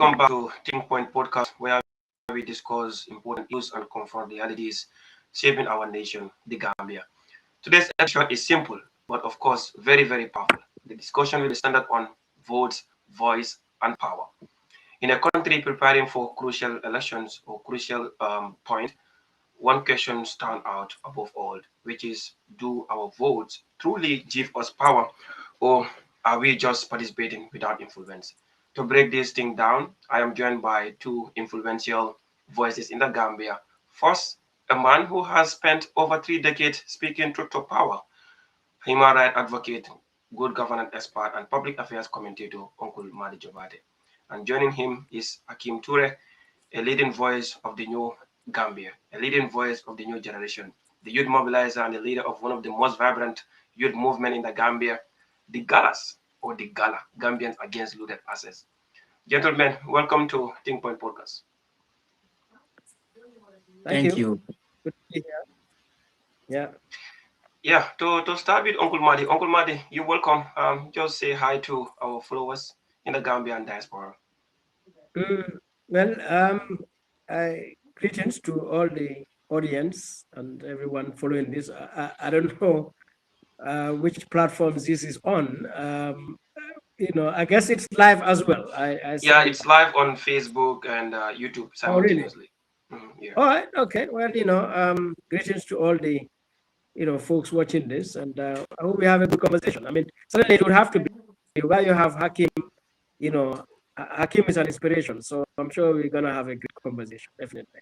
Welcome back to Team Point Podcast, where we discuss important issues and confront realities shaping our nation, the Gambia. Today's episode is simple, but of course, very, very powerful. The discussion will be centered on votes, voice, and power. In a country preparing for crucial elections or crucial point, one question stands out above all, which is, do our votes truly give us power, or are we just participating without influence? To break this thing down, I am joined by two influential voices in the Gambia. First, a man who has spent over 3 decades speaking truth to power, human rights advocate, good governance expert, and public affairs commentator, Uncle Madi Jobate. And joining him is Akim Ture, a leading voice of the new Gambia, a leading voice of the new generation, the youth mobilizer and the leader of one of the most vibrant youth movement in the Gambia, the Galas, or the Gala, Gambians Against Looted Assets. Gentlemen, welcome to Think Point Podcast. Thank Thank you. you. Good to be here. Yeah. Yeah, to start with Uncle Madi. Uncle Madi, you're welcome. Just say hi to our followers in the Gambia and diaspora. Mm, well, greetings to all the audience and everyone following this. I don't know which platforms this is on. I guess it's live as well. I Yeah, see. it's live on Facebook and YouTube Oh, really? simultaneously. Yeah. All right. Okay. Well, greetings to all the folks watching this, and I hope we have a good conversation. I mean, certainly it would have to be where you have Hakim. You know, Hakim is an inspiration, so I'm sure we're gonna have a good conversation, definitely.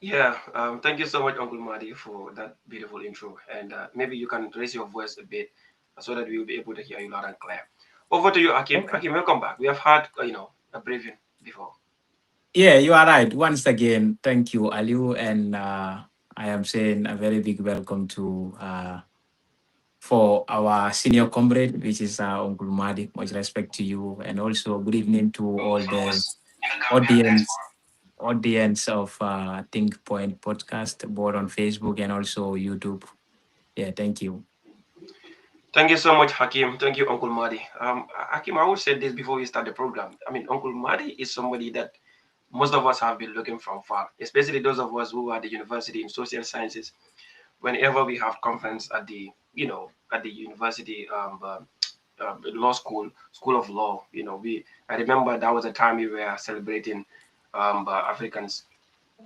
Yeah, thank you so much, Uncle Madi, for that beautiful intro. And maybe you can raise your voice a bit so that we will be able to hear you loud and clear. Over to you, Akim. Okay. Akim, welcome back. We have had, a briefing before. Yeah, you are right. Once again, thank you, Aliu, and I am saying a very big welcome to for our senior comrade, which is Uncle Madi. Much respect to you, and also good evening to all the audience of Think Point podcast, both on Facebook and also YouTube. Yeah, thank you. Thank you so much, Hakim. Thank you, Uncle Madi. Hakim, I would say this before we start the program. I mean, Uncle Madi is somebody that most of us have been looking from far, especially those of us who are at the university in social sciences. Whenever we have conference at the university law school of law, I remember that was a time we were celebrating Africans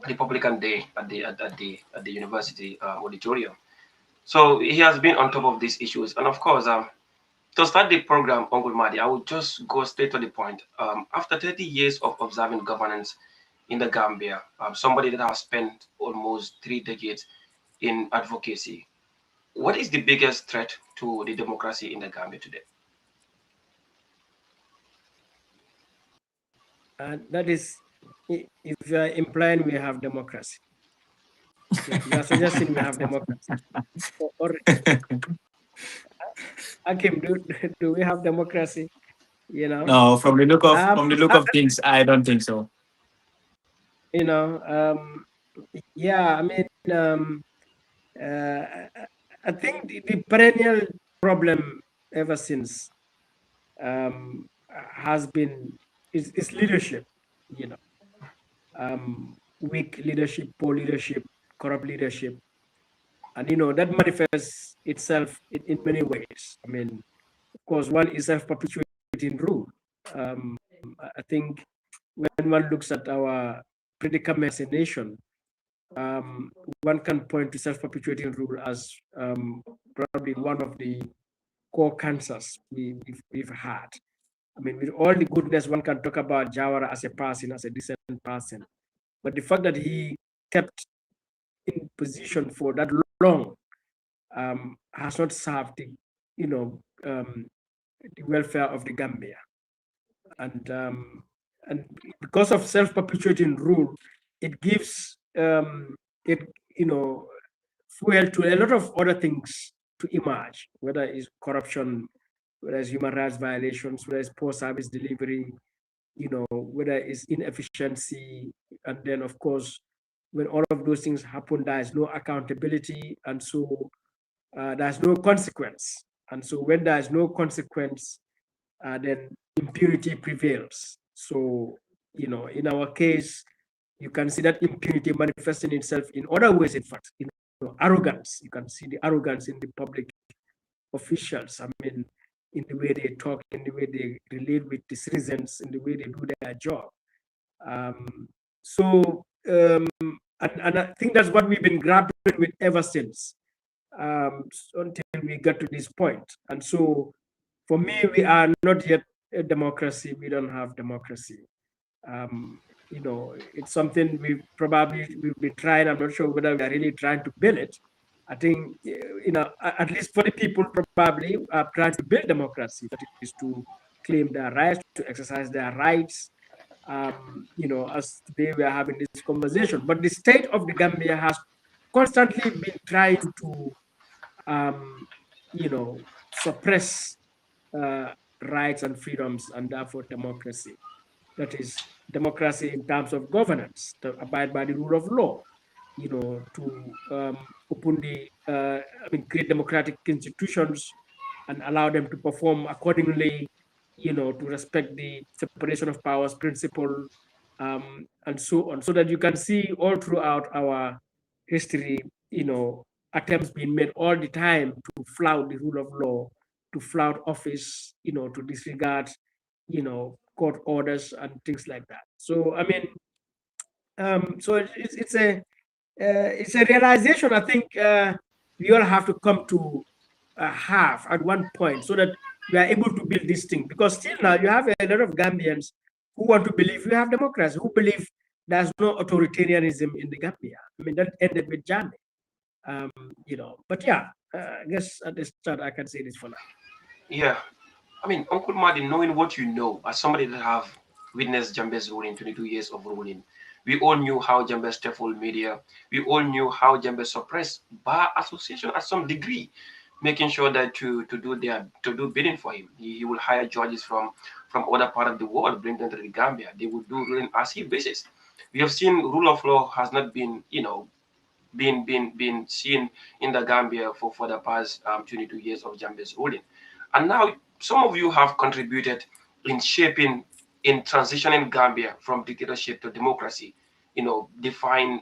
Republican Day at the university auditorium. So he has been on top of these issues, and of course, to start the program, Uncle Madi, I will just go straight to the point. After 30 years of observing governance in the Gambia, somebody that has spent almost 3 decades in advocacy, what is the biggest threat to the democracy in the Gambia today? That is, if you are implying we have democracy, you are suggesting we have democracy. Or Hakim, do we have democracy? You know, No, um, from the look I, of things, I don't think so. you know, yeah. I mean, uh, I think the perennial problem ever since has been is leadership. You know, weak leadership, poor leadership, corrupt leadership, and that manifests itself in many ways. I mean, of course, one is self-perpetuating rule. I think when one looks at our predicament as a nation, um, one can point to self-perpetuating rule as probably one of the core cancers we've had. I mean, with all the goodness, one can talk about Jawara as a person, as a decent person, but the fact that he kept in position for that long has not served you know, um, the welfare of the Gambia, and and because of self-perpetuating rule, it gives it fuel to a lot of other things to emerge, whether it's corruption, whether it's human rights violations, whether it's poor service delivery, whether it's inefficiency, and then of course, when all of those things happen, there is no accountability, and so there's no consequence. And so when there is no consequence, then impunity prevails. So, in our case, you can see that impunity manifesting itself in other ways, in fact, arrogance. You can see the arrogance in the public officials. I mean, in the way they talk, in the way they relate with the citizens, in the way they do their job. And I think that's what we've been grappling with ever since, until we get to this point. And so, for me, we are not yet a democracy. We don't have democracy. It's something we've been trying. I'm not sure whether we are really trying to build it. I think, at least for the people, probably are trying to build democracy. That is to claim their rights, to exercise their rights. As today we are having this conversation. But the state of the Gambia has constantly been trying to, suppress rights and freedoms, and therefore democracy. That is democracy in terms of governance, to abide by the rule of law, to open create democratic institutions and allow them to perform accordingly, to respect the separation of powers principle, and so on, so that you can see all throughout our history, attempts being made all the time to flout the rule of law, to flout office, to disregard, court orders and things like that. So I mean, it's a realization I think we all have to come to have at one point, so that we are able to build this thing. Because still now you have a lot of Gambians who want to believe we have democracy, who believe there's no authoritarianism in the Gambia. I mean, that ended with Jammeh. But yeah, I guess at this start I can say this for now. Yeah, I mean, Uncle Martin, knowing what you know, as somebody that have witnessed Jambe's ruling, 22 years of ruling, we all knew how Jambe stifled media. We all knew how Jambe suppressed bar association at some degree, making sure that to do bidding for him. He will hire judges from other part of the world, bring them to the Gambia. They would do ruling as he wishes. We have seen rule of law has not been, been seen in the Gambia for the past 22 years of Jambe's ruling. And now some of you have contributed in shaping, in transitioning Gambia from dictatorship to democracy, defined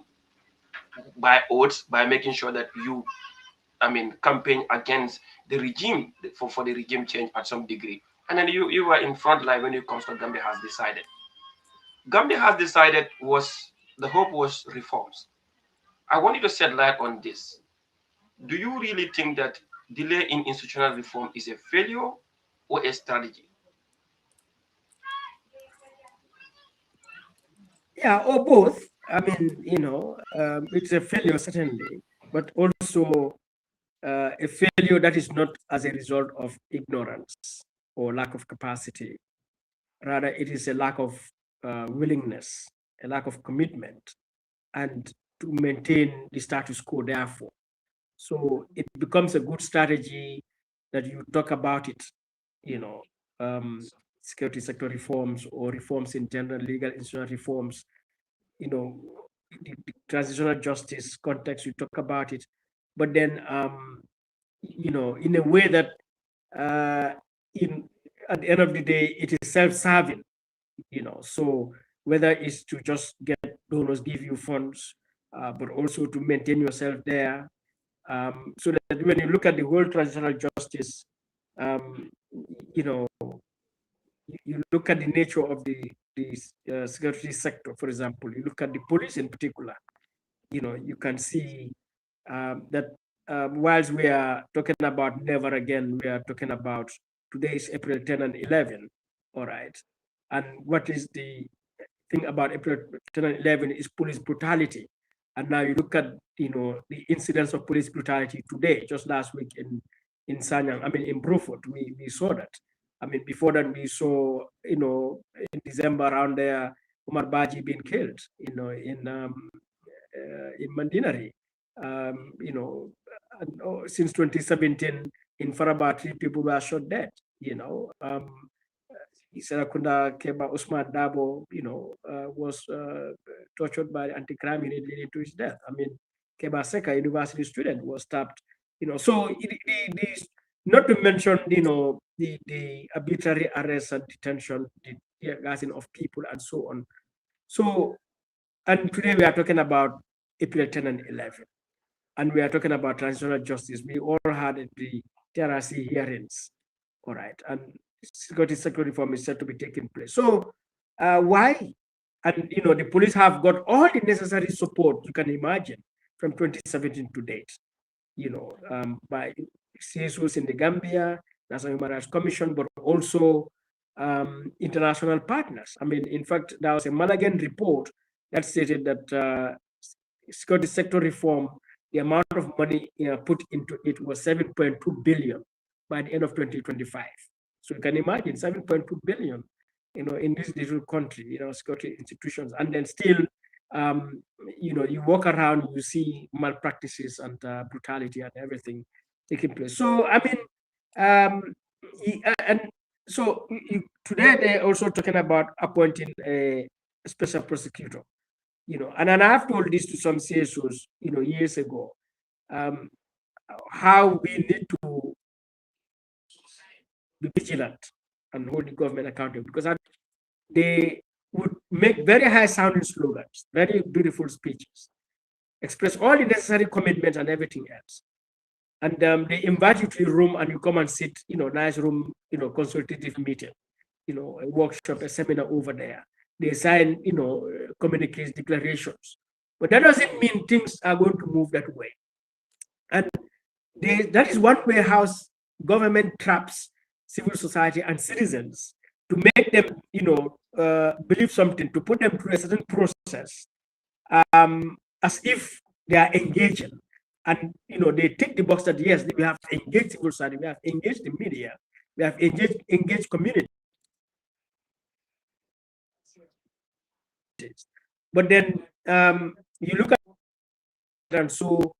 by oaths, by making sure that you, campaign against the regime for the regime change at some degree. And then you were in front line when it comes to Gambia has decided. Gambia has decided the hope was reforms. I want you to shed light on this. Do you really think that delay in institutional reform is a failure or a strategy? Yeah, or both. I mean, it's a failure certainly, but also a failure that is not as a result of ignorance or lack of capacity. Rather, it is a lack of willingness, a lack of commitment, and to maintain the status quo, therefore. So it becomes a good strategy that you talk about it, security sector reforms or reforms in general, legal institutional reforms, the transitional justice context, you talk about it, but then, in a way that at the end of the day, it is self-serving, so whether it's to just get donors give you funds, but also to maintain yourself there, so that when you look at the whole transitional justice, you look at the nature of the security sector, for example, you look at the police in particular, you can see that whilst we are talking about never again, we are talking about today's April 10 and 11, all right? And what is the thing about April 10 and 11 is police brutality. And now you look at, the incidents of police brutality today, just last week in Sanyang, in Bruford, we saw that. Before that, we saw, in December around there, Umar Baji being killed, in Mandinari. Since 2017, in Faraba, 3 people were shot dead, Serakunda Keba Usman Dabo, was tortured by anti-crime unit leading to his death. Keba Seka, university student, was stabbed. So not to mention, the arbitrary arrest and detention, the tear gassing of people and so on. So, and today we are talking about April 10 and 11, and we are talking about transitional justice. We all had the TRRC hearings, all right, and security reform is set to be taking place. So, why? And the police have got all the necessary support you can imagine from 2017 to date. By CSOs in the Gambia, National Human Rights Commission, but also international partners. I mean, in fact, there was a Malagan report that stated that security sector reform, the amount of money put into it was 7.2 billion by the end of 2025. So you can imagine 7.2 billion, in this little country, security institutions, and then still, you walk around, you see malpractices and brutality and everything taking place. So I mean, and so today they're also talking about appointing a special prosecutor. And I've told this to some CSOs, years ago, how we need to be vigilant and hold the government accountable, because they would make very high sounding slogans, very beautiful speeches, express all the necessary commitments and everything else. And they invite you to a room and you come and sit, nice room, consultative meeting, a workshop, a seminar over there. They sign, communiques, declarations. But that doesn't mean things are going to move that way. And that is one way how government traps civil society and citizens to make them, believe something, to put them through a certain process, as if they are engaging. And, they take the box that, yes, we have engaged civil society, we have engaged the media, we have engaged community. But then you look at and so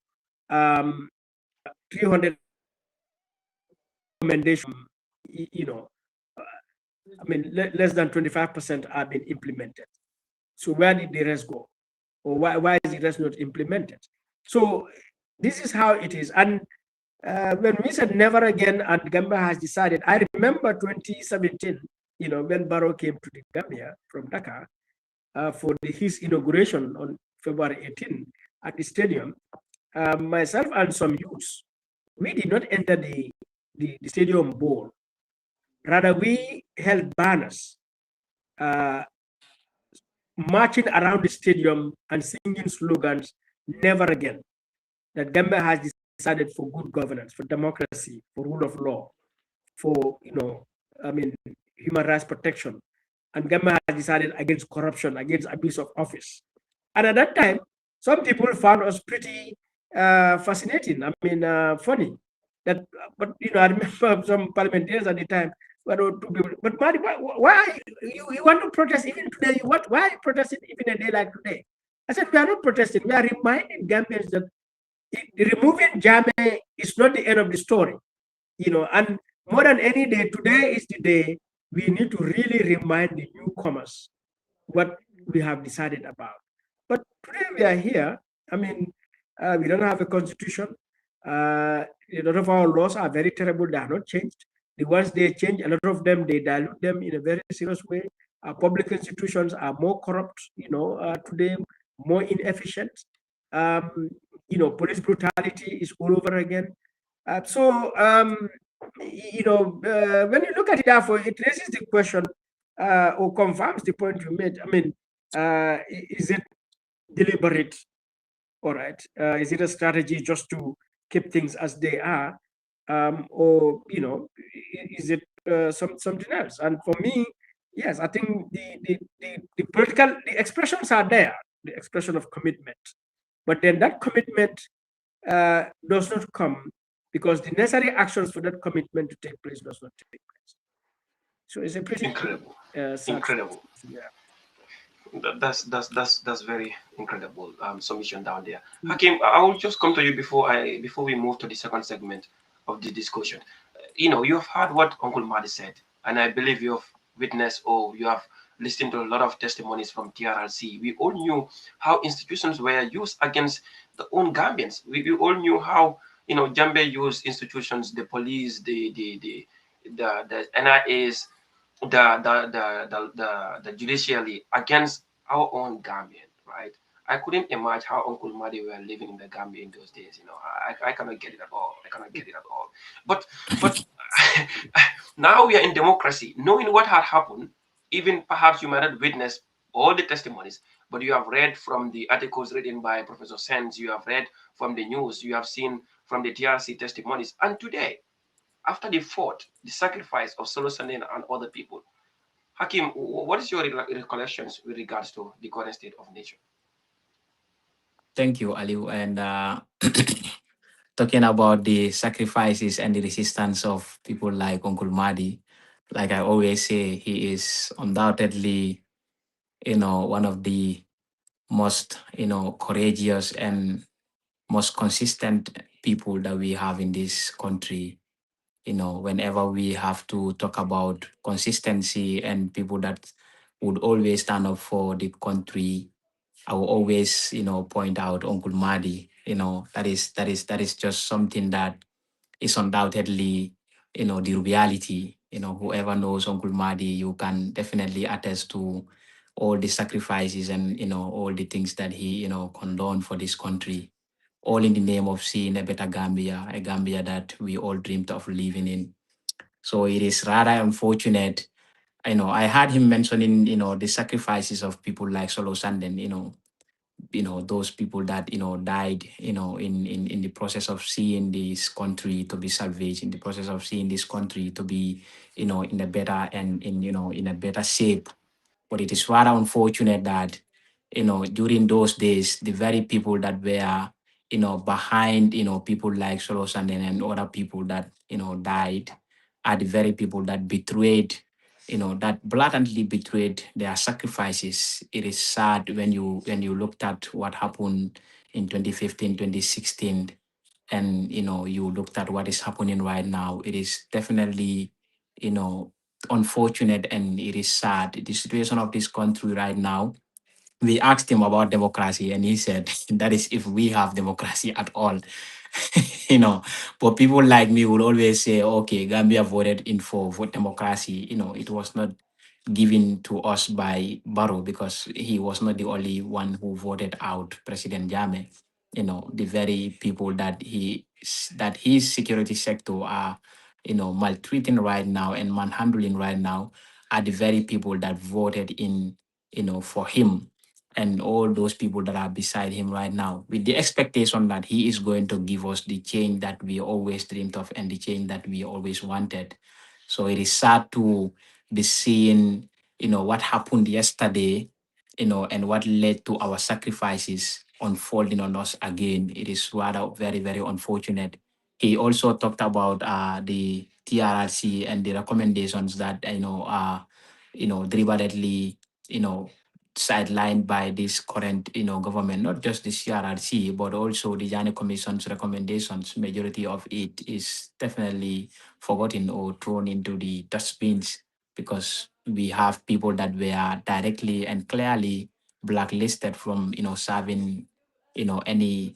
300 recommendations, I mean, less than 25% are being implemented. So where did the rest go? Or why is the rest not implemented? So this is how it is. And when we said never again, and Gambia has decided, I remember 2017, when Barrow came to the Gambia from Dakar for his inauguration on February 18 at the stadium, myself and some youths, we did not enter the stadium bowl. Rather, we held banners marching around the stadium and singing slogans, never again. That Gambia has decided for good governance, for democracy, for rule of law, for, human rights protection. And Gambia has decided against corruption, against abuse of office. And at that time, some people found us pretty fascinating. I mean, funny. But I remember some parliamentarians at the time. But Madi, why you want to protest even today? Why are you protesting even a day like today? I said, we are not protesting. We are reminding Gambians that removing Jammeh is not the end of the story. And more than any day, today is the day we need to really remind the newcomers what we have decided about. But today we are here. I mean, we don't have a constitution. A lot of our laws are very terrible. They are not changed. The ones they change, a lot of them, they dilute them in a very serious way. Our public institutions are more corrupt, today, more inefficient. Police brutality is all over again. When you look at it, therefore, it raises the question or confirms the point you made. I mean, is it deliberate? All right. Is it a strategy just to keep things as they are? Or, is it something else? And for me, yes, I think the political, the expressions are there, the expression of commitment. But then that commitment does not come because the necessary actions for that commitment to take place does not take place. So it's a pretty incredible. Incredible. Yeah. That's very incredible submission down there. Hakim, I will just come to you before we move to the second segment of the discussion. You have heard what Uncle Madi said, and I believe you have witnessed or you have listened to a lot of testimonies from TRRC. We all knew how institutions were used against the own Gambians. We all knew how Jammeh used institutions, the police, the NIAs, the judiciary against our own Gambian, right? I couldn't imagine how Uncle Madi were living in the Gambia in those days. I cannot get it at all. I cannot get it at all. But now we are in democracy, knowing what had happened. Even perhaps you might not witness all the testimonies, but you have read from the articles written by Professor Sands. You have read from the news. You have seen from the TRC testimonies. And today, after the fought, the sacrifice of Solo Sandin and other people, Hakim, what is your recollections with regards to the current state of nature? Thank you, Aliu. And talking about the sacrifices and the resistance of people like Uncle Madi, like I always say, he is undoubtedly, one of the most, courageous and most consistent people that we have in this country. Whenever we have to talk about consistency and people that would always stand up for the country, I will always, point out Uncle Madi. That is just something that is undoubtedly, the reality. Whoever knows Uncle Madi, you can definitely attest to all the sacrifices and all the things that he condoned for this country, all in the name of seeing a better Gambia, a Gambia that we all dreamed of living in. So it is rather unfortunate. I heard him mentioning, the sacrifices of people like Solo Sanden, those people that died in the process of seeing this country to be salvaged, in the process of seeing this country to be in a better and in a better shape. But it is rather unfortunate that during those days the very people that were behind people like Solos and other people that died are the very people that betrayed, that blatantly betrayed their sacrifices. It is sad when you looked at what happened in 2015, 2016, and you looked at what is happening right now. It is definitely you know unfortunate, and it is sad. The situation of this country right now, we asked him about democracy and he said that is if we have democracy at all. you know but people like me will always say, okay, Gambia voted in for democracy. It was not given to us by Barrow, because he was not the only one who voted out President Jame. The very people that his security sector are maltreating right now and manhandling right now are the very people that voted in for him, and all those people that are beside him right now, with the expectation that he is going to give us the change that we always dreamed of and the change that we always wanted. So it is sad to be seeing, what happened yesterday, and what led to our sacrifices unfolding on us again. It is rather very, very unfortunate. He also talked about the TRRC and the recommendations that, are, deliberately, you know, sidelined by this current, government, not just the CRRC, but also the Jani Commission's recommendations. Majority of it is definitely forgotten or thrown into the dustbins, because we have people that were directly and clearly blacklisted from, serving, any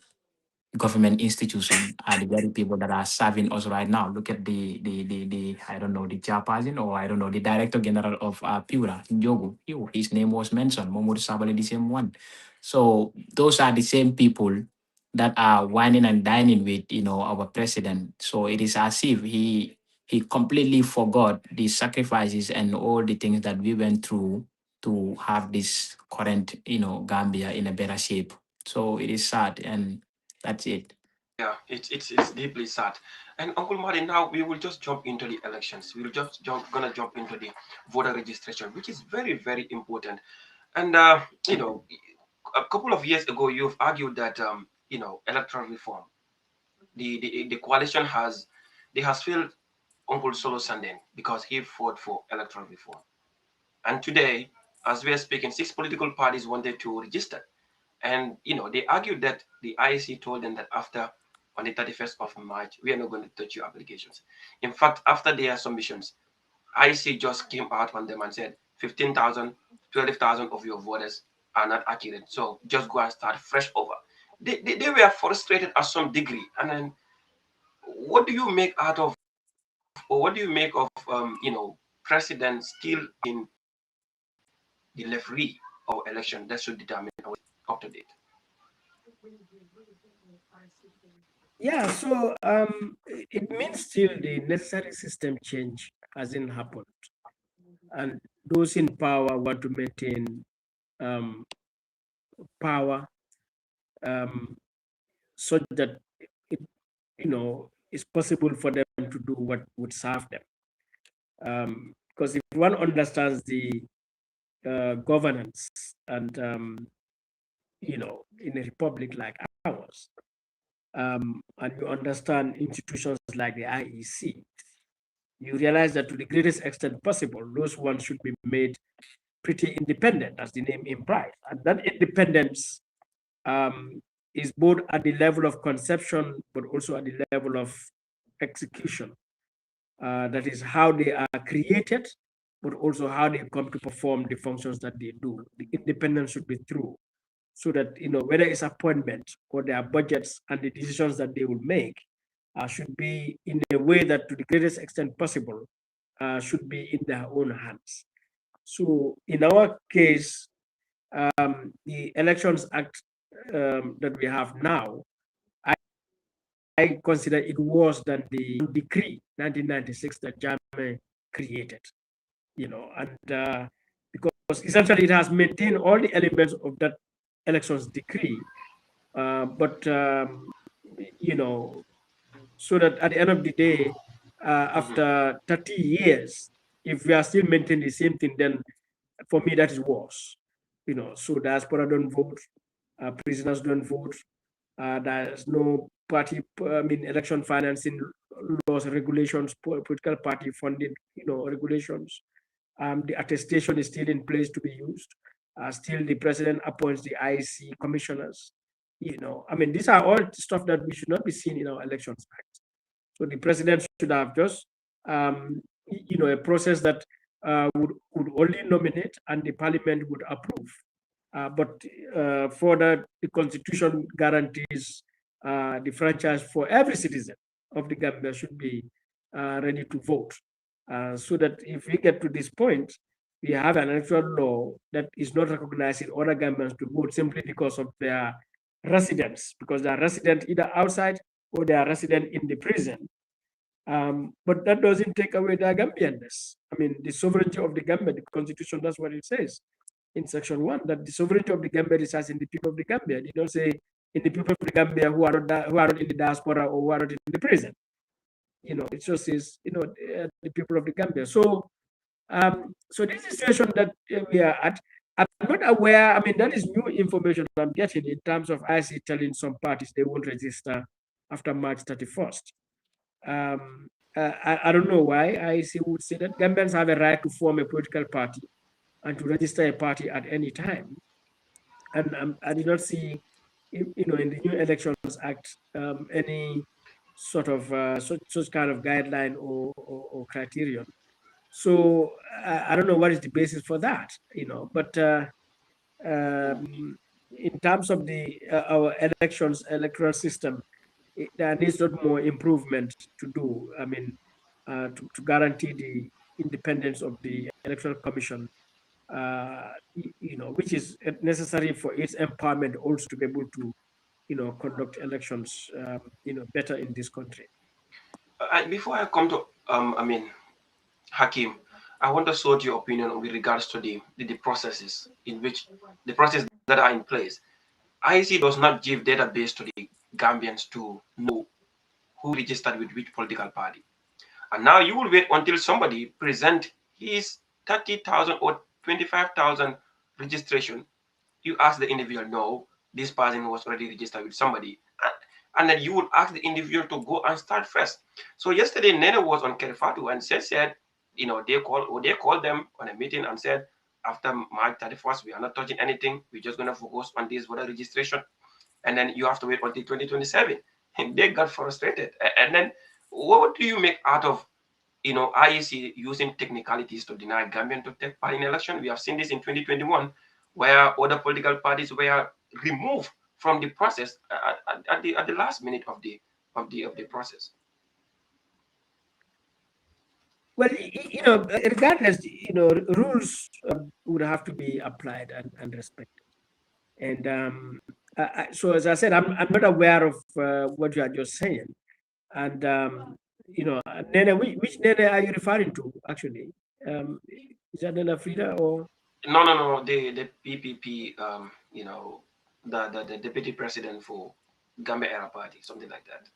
government institution, are the very people that are serving us right now. Look at the I don't know, the chairperson, or I don't know, the director general of Pura, Njogu. His name was mentioned, Momodu Sabali, the same one. So those are the same people that are whining and dining with, our president. So it is as if he completely forgot the sacrifices and all the things that we went through to have this current, Gambia in a better shape. So it is sad, and that's it. Yeah, it's deeply sad. And Uncle Martin, now we will just jump into the elections. We'll just gonna jump into the voter registration, which is very very important. And a couple of years ago, you've argued that electoral reform, the coalition has failed Uncle Solo Sanden because he fought for electoral reform. And today, as we are speaking, six political parties wanted to register. And they argued that the IEC told them that after on the 31st of March, we are not going to touch your applications. In fact, after their submissions, IEC just came out on them and said 15,000, 12,000 of your voters are not accurate. So just go and start fresh over. They were frustrated at some degree. And then what do you make out of, or what do you make of, president still in the referee of election that should determine our up to date? Yeah, so it means still the necessary system change hasn't happened, and those in power want to maintain power such that it, it's possible for them to do what would serve them. Because if one understands the governance and in a republic like ours, and you understand institutions like the IEC, you realize that to the greatest extent possible, those ones should be made pretty independent, as the name implies. And that independence is both at the level of conception, but also at the level of execution. That is how they are created, but also how they come to perform the functions that they do. The independence should be through, so that whether it's appointment or their budgets and the decisions that they will make should be in a way that, to the greatest extent possible, should be in their own hands. So in our case, the Elections Act that we have now, I consider it worse than the decree 1996 that Jammeh created, and because essentially it has maintained all the elements of that elections decree, but so that at the end of the day, after 30 years, if we are still maintaining the same thing, then for me that is worse. So diaspora don't vote, prisoners don't vote, there's no party, election financing laws, regulations, political party funding, regulations. The attestation is still in place to be used. Still, the president appoints the IEC commissioners. These are all stuff that we should not be seeing in our Elections Act. So the president should have just, a process that would only nominate and the parliament would approve. But further, the constitution guarantees the franchise for every citizen of the Gambia should be ready to vote. So that if we get to this point, we have an electoral law that is not recognizing other Gambians to vote simply because of their residence, because they are resident either outside or they are resident in the prison. But that doesn't take away their Gambianness. The sovereignty of the Gambia, the constitution, that's what it says in section 1, that the sovereignty of the Gambia resides in the people of the Gambia. They don't say in the people of the Gambia who are not in the diaspora or who are not in the prison. It just says, the people of the Gambia. So, so this situation that we are at, I'm not aware. That is new information I'm getting in terms of IC telling some parties they won't register after March 31st. I don't know why IEC would say that. Gambians have a right to form a political party and to register a party at any time. And I did not see, in the new Elections Act, any sort of such kind of guideline or criterion. So I don't know what is the basis for that, But in terms of our electoral system, there needs a lot more improvement to do. To guarantee the independence of the Electoral Commission, which is necessary for its empowerment also to be able to, conduct elections, better in this country. Before I come to, Hakim, I want to sort your opinion with regards to the processes in which the processes that are in place. IEC does not give database to the Gambians to know who registered with which political party. And now you will wait until somebody present his 30,000 or 25,000 registration. You ask the individual, no, this person was already registered with somebody. And then you would ask the individual to go and start first. So yesterday, Nene was on Kerifatu and said, they called them on a meeting and said, after March 31st, we are not touching anything. We're just going to focus on this voter registration. And then you have to wait until 2027. And they got frustrated. And then what do you make out of, IEC using technicalities to deny Gambian to take part in election? We have seen this in 2021, where other political parties were removed from the process at the last minute of the process. Well, regardless, rules would have to be applied and respected. And so, as I said, I'm not aware of what you are just saying. And Nene, which Nene are you referring to? Actually, is that Nene Frida or? No. The PPP, the deputy president for Gambia Era Party, something like that.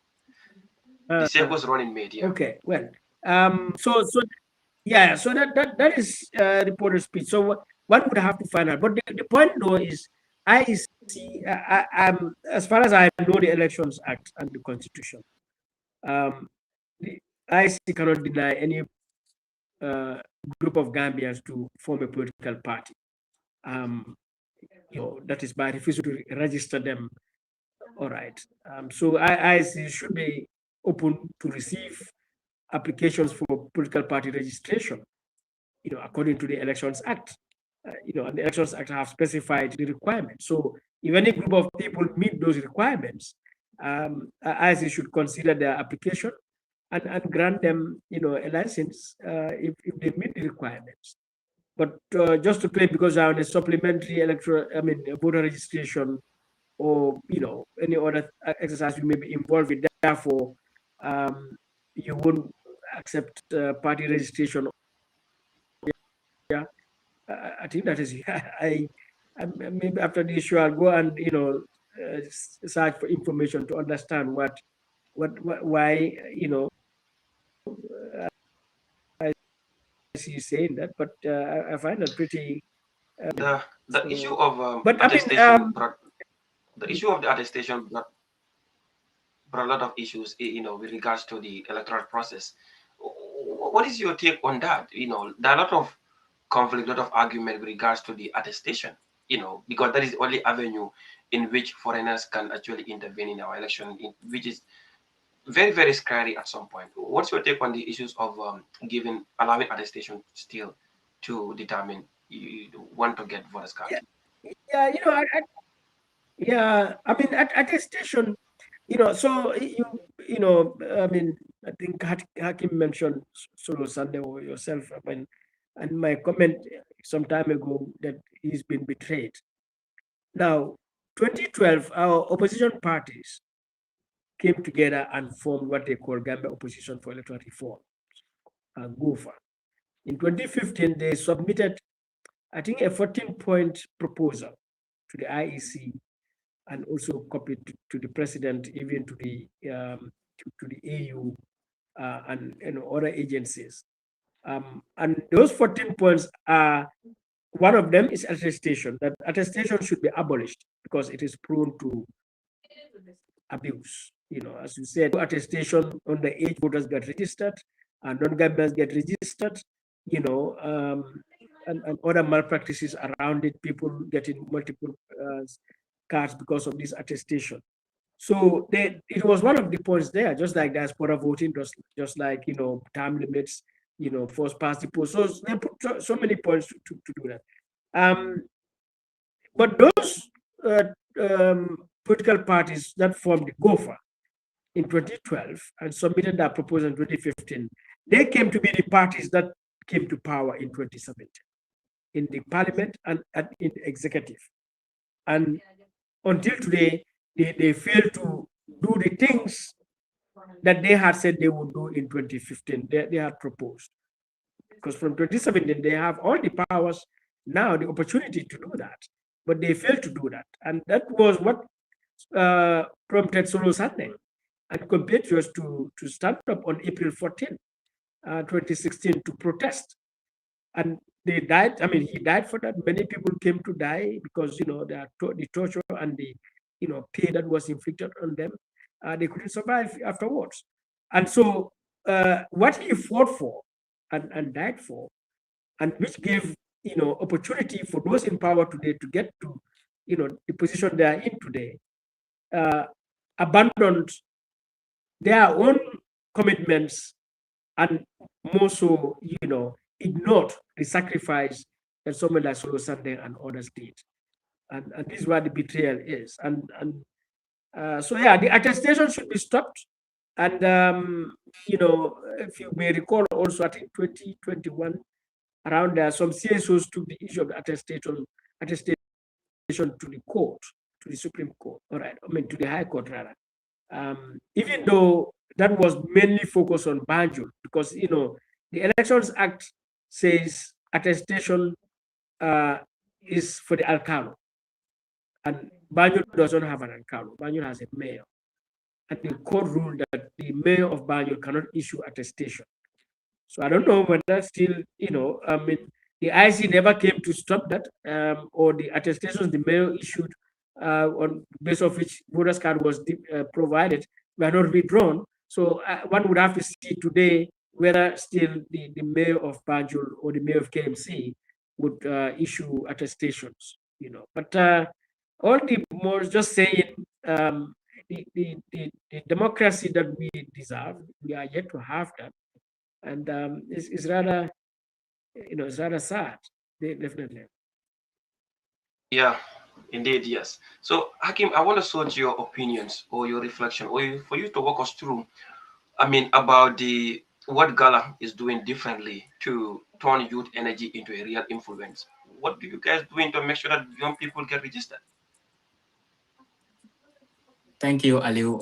The same was running mate, yeah. Okay, well, so yeah, so that is reported speech. So one would have to find out. But the point though is, IEC, as far as I know, the Elections Act and the Constitution, the IEC cannot deny any group of Gambians to form a political party. That is by refusing to register them. All right. So IEC should be open to receive applications for political party registration, according to the Elections Act. And the Elections Act have specified the requirements. So if any group of people meet those requirements, IEC should consider their application and grant them, a license if they meet the requirements. But just to claim because I'm on a supplementary voter registration or any other exercise you may be involved with, therefore you won't accept party registration. Yeah, I think that is. I maybe after the issue I'll go and search for information to understand why I see saying that, but I find that pretty. The issue of but attestation the issue of the attestation brought a lot of issues, with regards to the electoral process. What is your take on that? There are a lot of conflict, a lot of argument with regards to the attestation, because that is the only avenue in which foreigners can actually intervene in our election, which is very, very scary at some point. What's your take on the issues of allowing attestation still to determine you want to get voters card? Yeah, I mean, attestation, so I think Hakim mentioned Solo Sunday or yourself, and my comment some time ago that he's been betrayed. Now, 2012, our opposition parties came together and formed what they call Gambia Opposition for Electoral Reform, GOFA. In 2015, they submitted, I think, a 14-point proposal to the IEC and also copied to the president, even to the AU and other agencies. And those 14 points are, one of them is attestation. That attestation should be abolished because it is prone to abuse. As you said, attestation on the age voters get registered and non-Gambians get registered, and other malpractices around it, people getting multiple cards because of this attestation. So it was one of the points there, just like diaspora voting, just like, term limits, first past the post. So they put so many points to do that. But those political parties that formed the GOFA in 2012 and submitted that proposal in 2015, they came to be the parties that came to power in 2017 in the parliament and in the executive. And until today, they failed to do the things that they had said they would do in 2015, they had proposed. Because from 2017, they have all the powers now, the opportunity to do that, but they failed to do that. And that was what prompted Solo Sunday and compatriots to stand up on April 14, 2016 to protest. And they died. I mean, he died for that. Many people came to die because, the torture and the, pain that was inflicted on them. They couldn't survive afterwards. And so what he fought for and died for, and which gave, opportunity for those in power today to get to, the position they are in today, abandoned their own commitments and more so, ignored the sacrifice that someone like Solo Sunday and others did. And this is where the betrayal is. And so, yeah, the attestation should be stopped And if you may recall, also I think 2021, around there, some CSOs took the issue of attestation to the court, to the Supreme Court, all right, I mean to the High Court rather. Even though that was mainly focused on Banjul, because the Elections Act says attestation is for the Alcalo, and Banjul doesn't have an Alcalo. Banjul has a mayor, and the court ruled that the mayor of Banjul cannot issue attestation. So I don't know whether still, I mean, the IC never came to stop that, or the attestations the mayor issued on base of which voters card was provided were not withdrawn. So one would have to see today whether still the mayor of Banjul or the mayor of KMC would issue attestations, But all the more just saying the democracy that we deserve, we are yet to have that. And it's rather, it's rather sad, definitely. Yeah, indeed, yes. So, Hakim, I want to sort your opinions or your reflection, or for you to walk us through, about the what Gala is doing differently to turn youth energy into a real influence. What do you guys doing to make sure that young people get registered? Thank you, Aliu.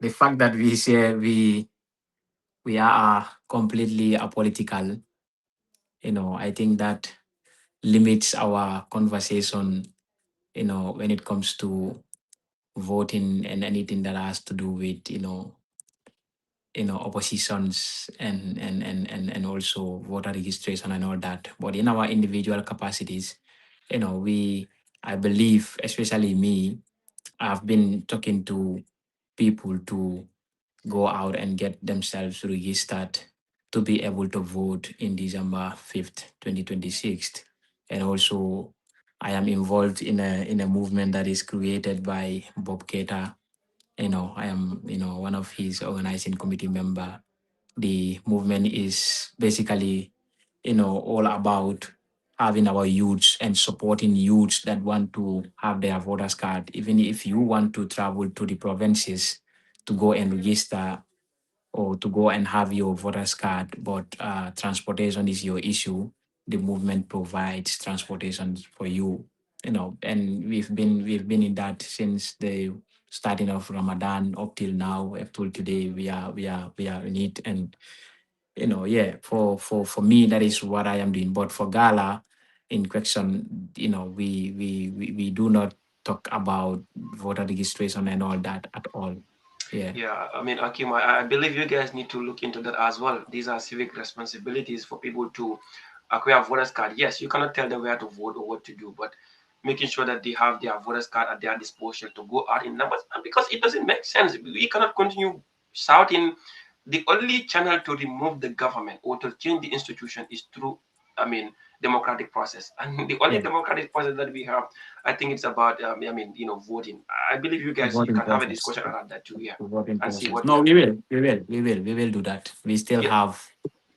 The fact that we say we are completely apolitical, I think that limits our conversation, when it comes to voting and anything that has to do with, oppositions and also voter registration and all that. But in our individual capacities, I believe, especially me, I've been talking to people to go out and get themselves registered to be able to vote in December 5th, 2026. And also, I am involved in a movement that is created by Bob Keita. I am, one of his organizing committee member. The movement is basically, all about having our youths and supporting youths that want to have their voters card. Even if you want to travel to the provinces to go and register or to go and have your voters card, but transportation is your issue, the movement provides transportation for you. And we've been in that since the starting of Ramadan up till now, up till today. We are in it, and yeah, for me, that is what I am doing. But for Gala, in question, we do not talk about voter registration and all that at all. Yeah. Yeah, Hakim, I believe you guys need to look into that as well. These are civic responsibilities for people to acquire voters card. Yes, you cannot tell them where to vote or what to do, but making sure that they have their voters card at their disposal to go out in numbers. And because it doesn't make sense, we cannot continue shouting. The only channel to remove the government or to change the institution is through, democratic process. And the only Yeah. democratic process that we have, I think it's about, voting. I believe you guys, you Voting can have a process. discussion around that too, yeah, Voting and see process. what you No, can we do. will. We will do that. We still Yeah, have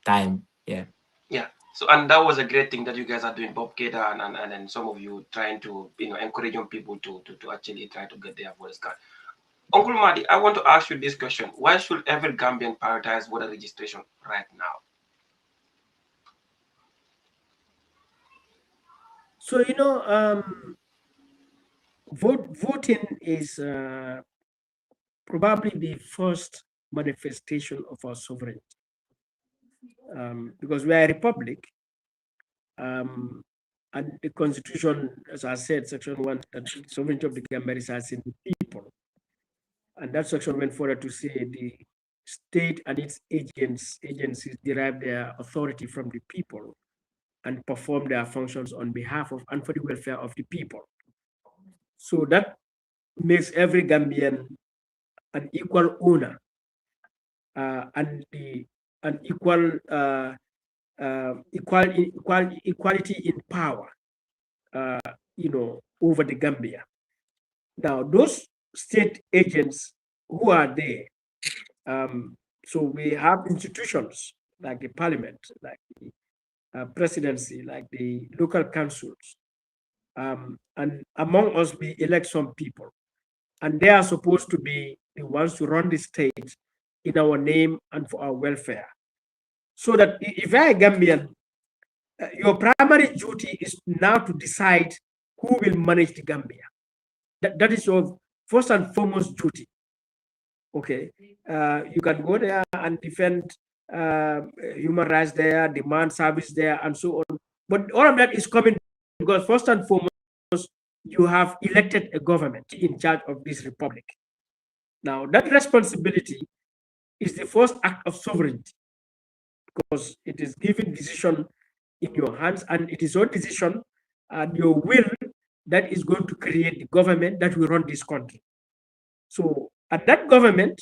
time. Yeah. yeah. So, and that was a great thing that you guys are doing, Bob Keda, and some of you trying to, encourage young people to actually try to get their voters card. Uncle Madi, I want to ask you this question. Why should every Gambian prioritize voter registration right now? So, voting is probably the first manifestation of our sovereignty. Because we are a republic, and the constitution, as I said, section 1, that the sovereignty of the Gambia resides in the people. And that section went further to say the state and its agencies derive their authority from the people and perform their functions on behalf of and for the welfare of the people. So that makes every Gambian an equal owner and an equality in power, over the Gambia. Now, those state agents who are there, so we have institutions like the parliament, like the presidency, like the local councils, and among us we elect some people, and they are supposed to be the ones to run the state in our name and for our welfare. So that if you're a Gambian, your primary duty is now to decide who will manage the Gambia. That is your first and foremost duty. Okay, you can go there and defend human rights there, demand service there, and so on. But all of that is coming because first and foremost, you have elected a government in charge of this republic. Now, that responsibility is the first act of sovereignty because it is giving decision in your hands, and it is your decision and your will that is going to create the government that will run this country. So, and that government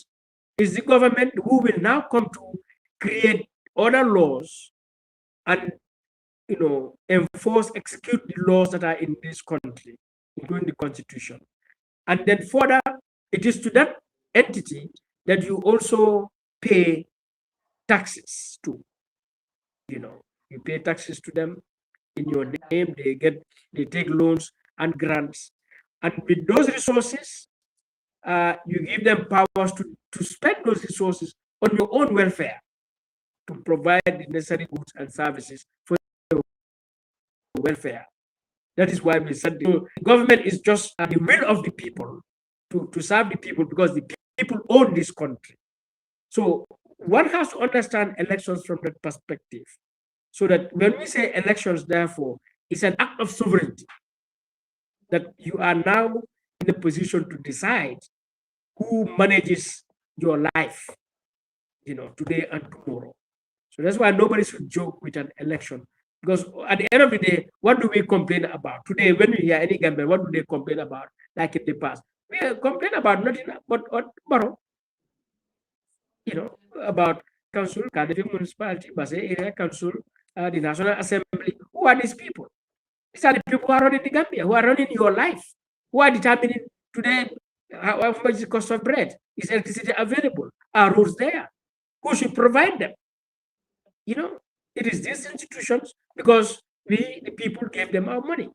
is the government who will now come to create other laws and enforce, execute the laws that are in this country, including the constitution. And then further, it is to that entity that you also pay taxes to. You pay taxes to them in your name. They take loans and grants, and with those resources, you give them powers to spend those resources on your own welfare, to provide the necessary goods and services for your welfare. That is why we said the government is just the will of the people to serve the people, because the people own this country. So one has to understand elections from that perspective, so that when we say elections, therefore, it's an act of sovereignty, that you are now in a position to decide who manages your life, today and tomorrow. So that's why nobody should joke with an election, because at the end of the day, what do we complain about? Today, when we hear any Gambian, what do they complain about? Like in the past, we complain about nothing but tomorrow, about council, Cardiff municipality, Basse area council, the National Assembly. Who are these people? These are the people who are running the Gambia, who are running your life, who are determining today how much is the cost of bread. Is electricity available? Are roads there? Who should provide them? It is these institutions, because we, the people, gave them our money.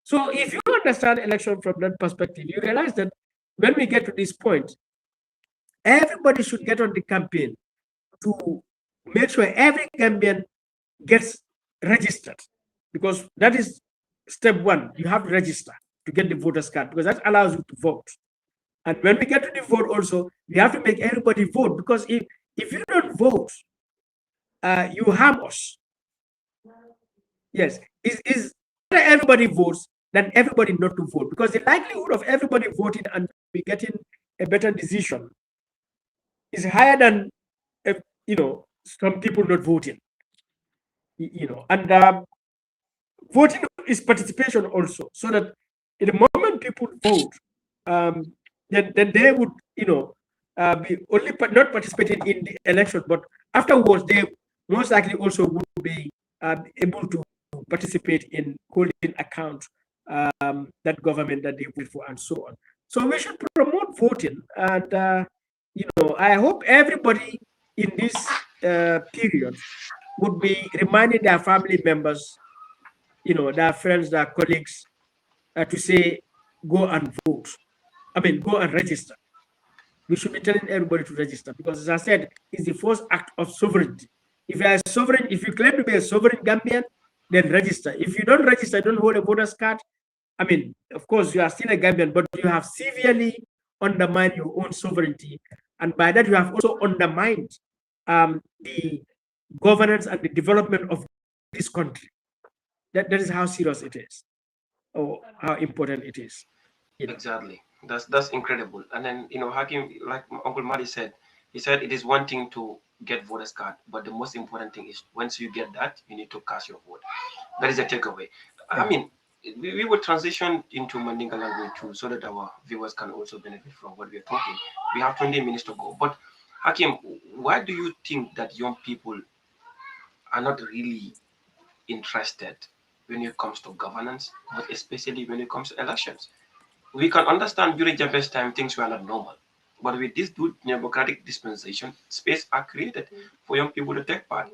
So if you understand election from that perspective, you realize that when we get to this point, everybody should get on the campaign to make sure every Gambian gets registered, because that is step one. You have to register to get the voter's card, because that allows you to vote. And when we get to the vote also, we have to make everybody vote, because if you don't vote, you harm us. Yes, is everybody votes than everybody not to vote, because the likelihood of everybody voting and we getting a better decision is higher than some people not voting. And voting is participation also, so that in the moment people vote, then they would be only not participating in the election, but afterwards they most likely also would be able to participate in holding account that government that they vote for, and so on. So we should promote voting, and I hope everybody in this period would be reminding their family members, their friends, their colleagues, to say, go and vote. Go and register. We should be telling everybody to register, because, as I said, it's the first act of sovereignty. If you are sovereign, if you claim to be a sovereign Gambian, then register. If you don't register, don't hold a voter's card, of course, you are still a Gambian, but you have severely undermined your own sovereignty. And by that, you have also undermined the governance and the development of this country. That is how serious it is, or how important it is. Exactly. That's incredible. And then, Hakim, like Uncle Madi said, he said it is one thing to get voters card, but the most important thing is once you get that, you need to cast your vote. That is a takeaway. We will transition into Mandinka language too, so that our viewers can also benefit from what we are talking. We have 20 minutes to go. But Hakim, why do you think that young people are not really interested when it comes to governance, but especially when it comes to elections? We can understand during Japheth's time things were not normal. But with this democratic dispensation, space are created for young people to take part.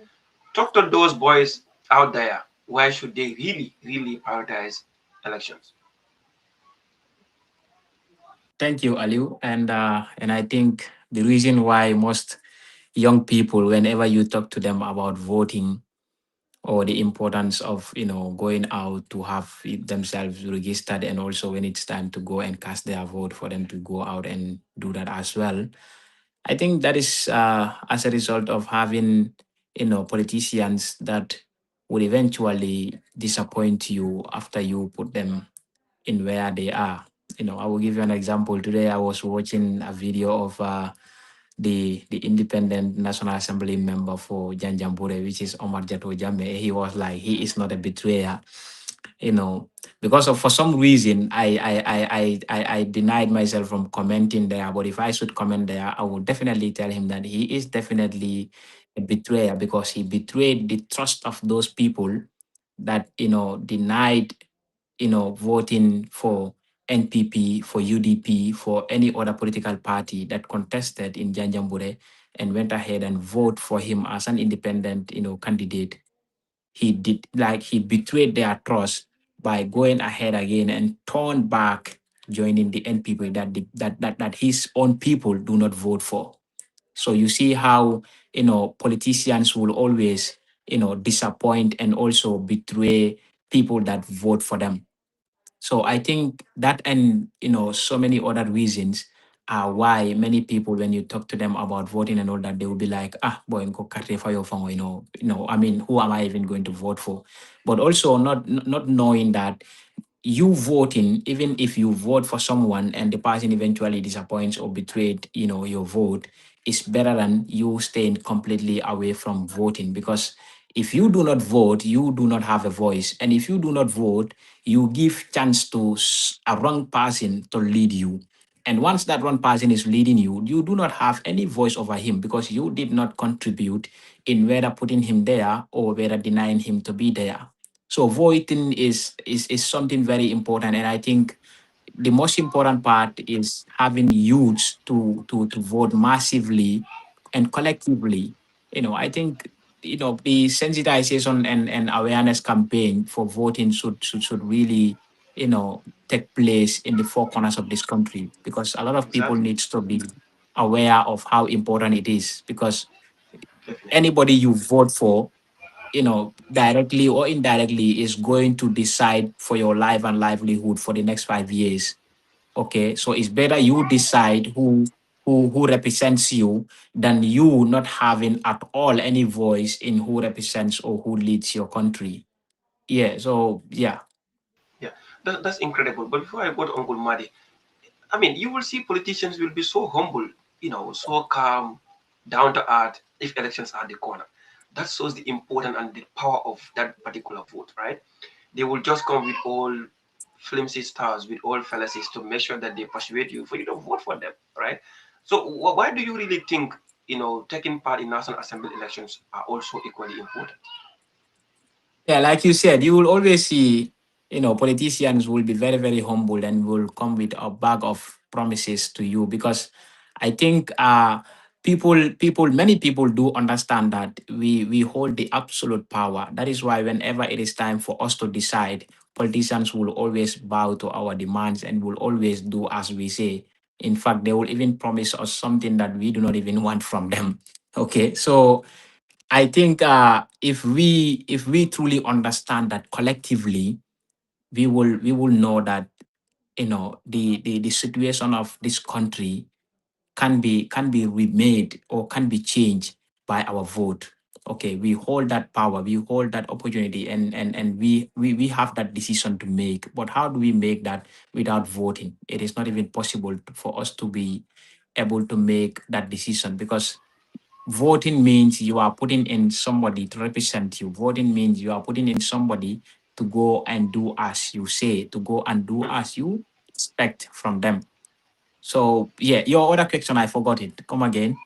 Talk to those boys out there. Why should they really, really prioritize elections? Thank you, Aliu. And I think the reason why most young people, whenever you talk to them about voting or the importance of going out to have themselves registered, and also when it's time to go and cast their vote, for them to go out and do that as well. I think that is as a result of having politicians that would eventually disappoint you after you put them in where they are. I will give you an example. Today, I was watching a video of the independent National Assembly member for Janjambure, which is Omar Jato Jame. He was like, he is not a betrayer, you know, because of for some reason I denied myself from commenting there. But if I should comment there, I would definitely tell him that he is definitely a betrayer because he betrayed the trust of those people that denied voting for NPP, for UDP, for any other political party that contested in Janjambure, and went ahead and vote for him as an independent candidate. He betrayed their trust by going ahead again and turned back joining the NPP that his own people do not vote for. So you see how politicians will always disappoint and also betray people that vote for them. So I think that, and so many other reasons are why many people, when you talk to them about voting and all that, they will be like, ah, boy, nko karte fa yo fango, I mean, who am I even going to vote for? But also not knowing that you voting, even if you vote for someone and the person eventually disappoints or betrayed, your vote, is better than you staying completely away from voting. Because if you do not vote, you do not have a voice. And if you do not vote, you give chance to a wrong person to lead you. And once that wrong person is leading you, you do not have any voice over him because you did not contribute in whether putting him there or whether denying him to be there. So voting is something very important, and I think the most important part is having youths to vote massively and collectively. I think the sensitization and awareness campaign for voting should really take place in the four corners of this country, because a lot of people Exactly. needs to be aware of how important it is, because Definitely. anybody you vote for, directly or indirectly, is going to decide for your life and livelihood for the next 5 years. Okay, so it's better you decide who represents you than you not having at all any voice in who represents or who leads your country. Yeah, so yeah. Yeah, that's incredible. But before I go to Uncle Madi, I mean, you will see politicians will be so humble, so calm, down to earth if elections are the corner. That shows the importance and the power of that particular vote, right? They will just come with all flimsy stars, with all fallacies to make sure that they persuade you for you to vote for them, right? So why do you really think, taking part in National Assembly elections are also equally important? Yeah, like you said, you will always see, politicians will be very, very humble and will come with a bag of promises to you, because I think many people do understand that we hold the absolute power. That is why whenever it is time for us to decide, politicians will always bow to our demands and will always do as we say. In fact, they will even promise us something that we do not even want from them. Okay, so I think if we truly understand that collectively, we will know that the situation of this country can be remade or can be changed by our vote. Okay, we hold that power, we hold that opportunity, and we have that decision to make. But how do we make that without voting? It is not even possible for us to be able to make that decision, because voting means you are putting in somebody to represent you. Voting means you are putting in somebody to go and do as you say, to go and do Mhm. as you expect from them. So yeah, your other question, I forgot it. Come again.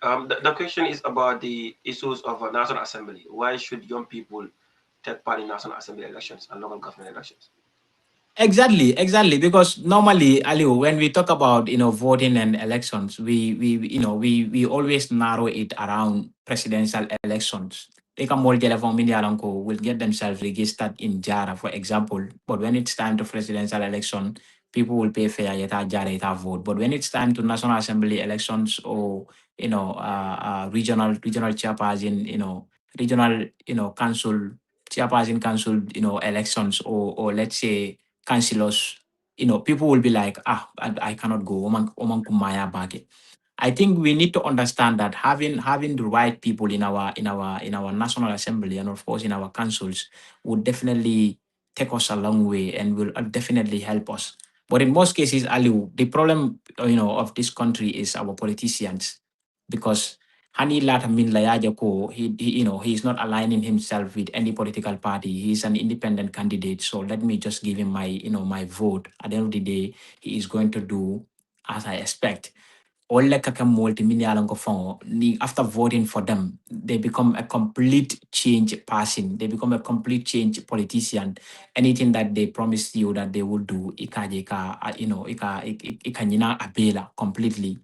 The question is about the issues of a National Assembly. Why should young people take part in National Assembly elections and local government elections? Exactly. Because normally, Aliu, when we talk about voting and elections, we always narrow it around presidential elections. They can more telephone media will get themselves registered in Jara, for example. But when it's time to presidential election, people will pay fair yeta jare yeta vote. But when it's time to National Assembly elections or regional chairperson, regional council chairperson council elections or let's say councillors, people will be like, I cannot go. Oman kumaya bage. I think we need to understand that having the right people in our National Assembly and of course in our councils would definitely take us a long way and will definitely help us. But in most cases, Aliu, the problem of this country is our politicians, because Hani Latamin Layajako, he is not aligning himself with any political party. He's an independent candidate. So let me just give him my vote. At the end of the day, he is going to do as I expect. After voting for them, they become a complete change person. They become a complete change politician. Anything that they promised you that they will do, ikanyina abela completely.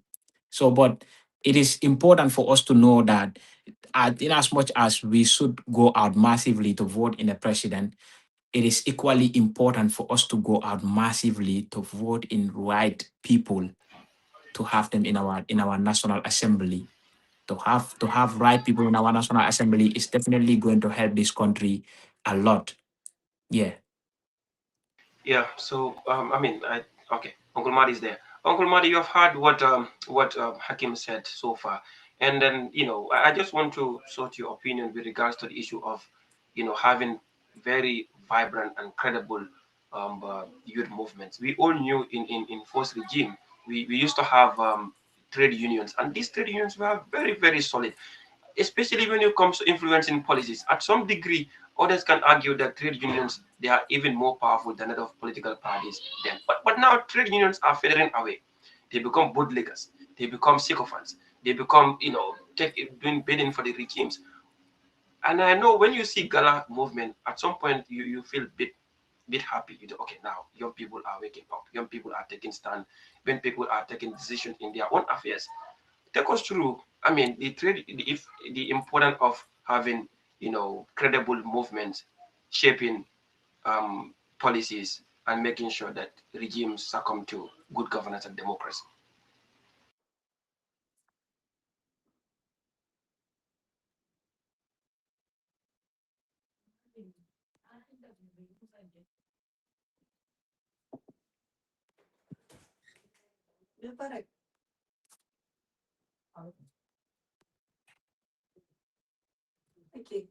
So, but it is important for us to know that in as much as we should go out massively to vote in a president, it is equally important for us to go out massively to vote in right people, to have them in our National Assembly. To have right people in our National Assembly is definitely going to help this country a lot. Yeah. Yeah. So okay. Uncle Madi is there. Uncle Madi, you have heard what Hakim said so far, and then I just want to sort your opinion with regards to the issue of having very vibrant and credible youth movements. We all knew in first regime we used to have trade unions, and these trade unions were very very solid, especially when it comes to influencing policies. At some degree, others can argue that trade unions, they are even more powerful than that of political parties then. But now trade unions are fading away. They become bootleggers. They become sycophants. They become, doing bidding for the regimes. And I know when you see Gala movement, at some point you feel bit happy. You do, okay, now young people are waking up. Young people are taking stand. When people are taking decisions in their own affairs. Take us through, the importance of having credible movements shaping policies and making sure that regimes succumb to good governance and democracy. Okay.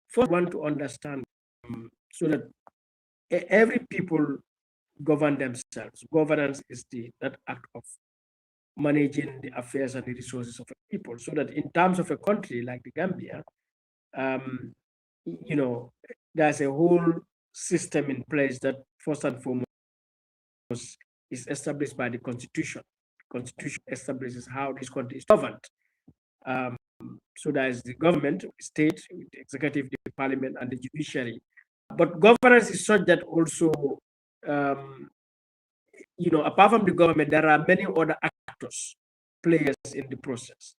First, I want to understand so that every people govern themselves. Governance is that act of managing the affairs and the resources of a people, so that in terms of a country like the Gambia, there's a whole system in place that first and foremost is established by the Constitution. The Constitution establishes how this country is governed. So there is the government, the state, the executive, the parliament, and the judiciary. But governance is such that also, apart from the government, there are many other actors, players in the process.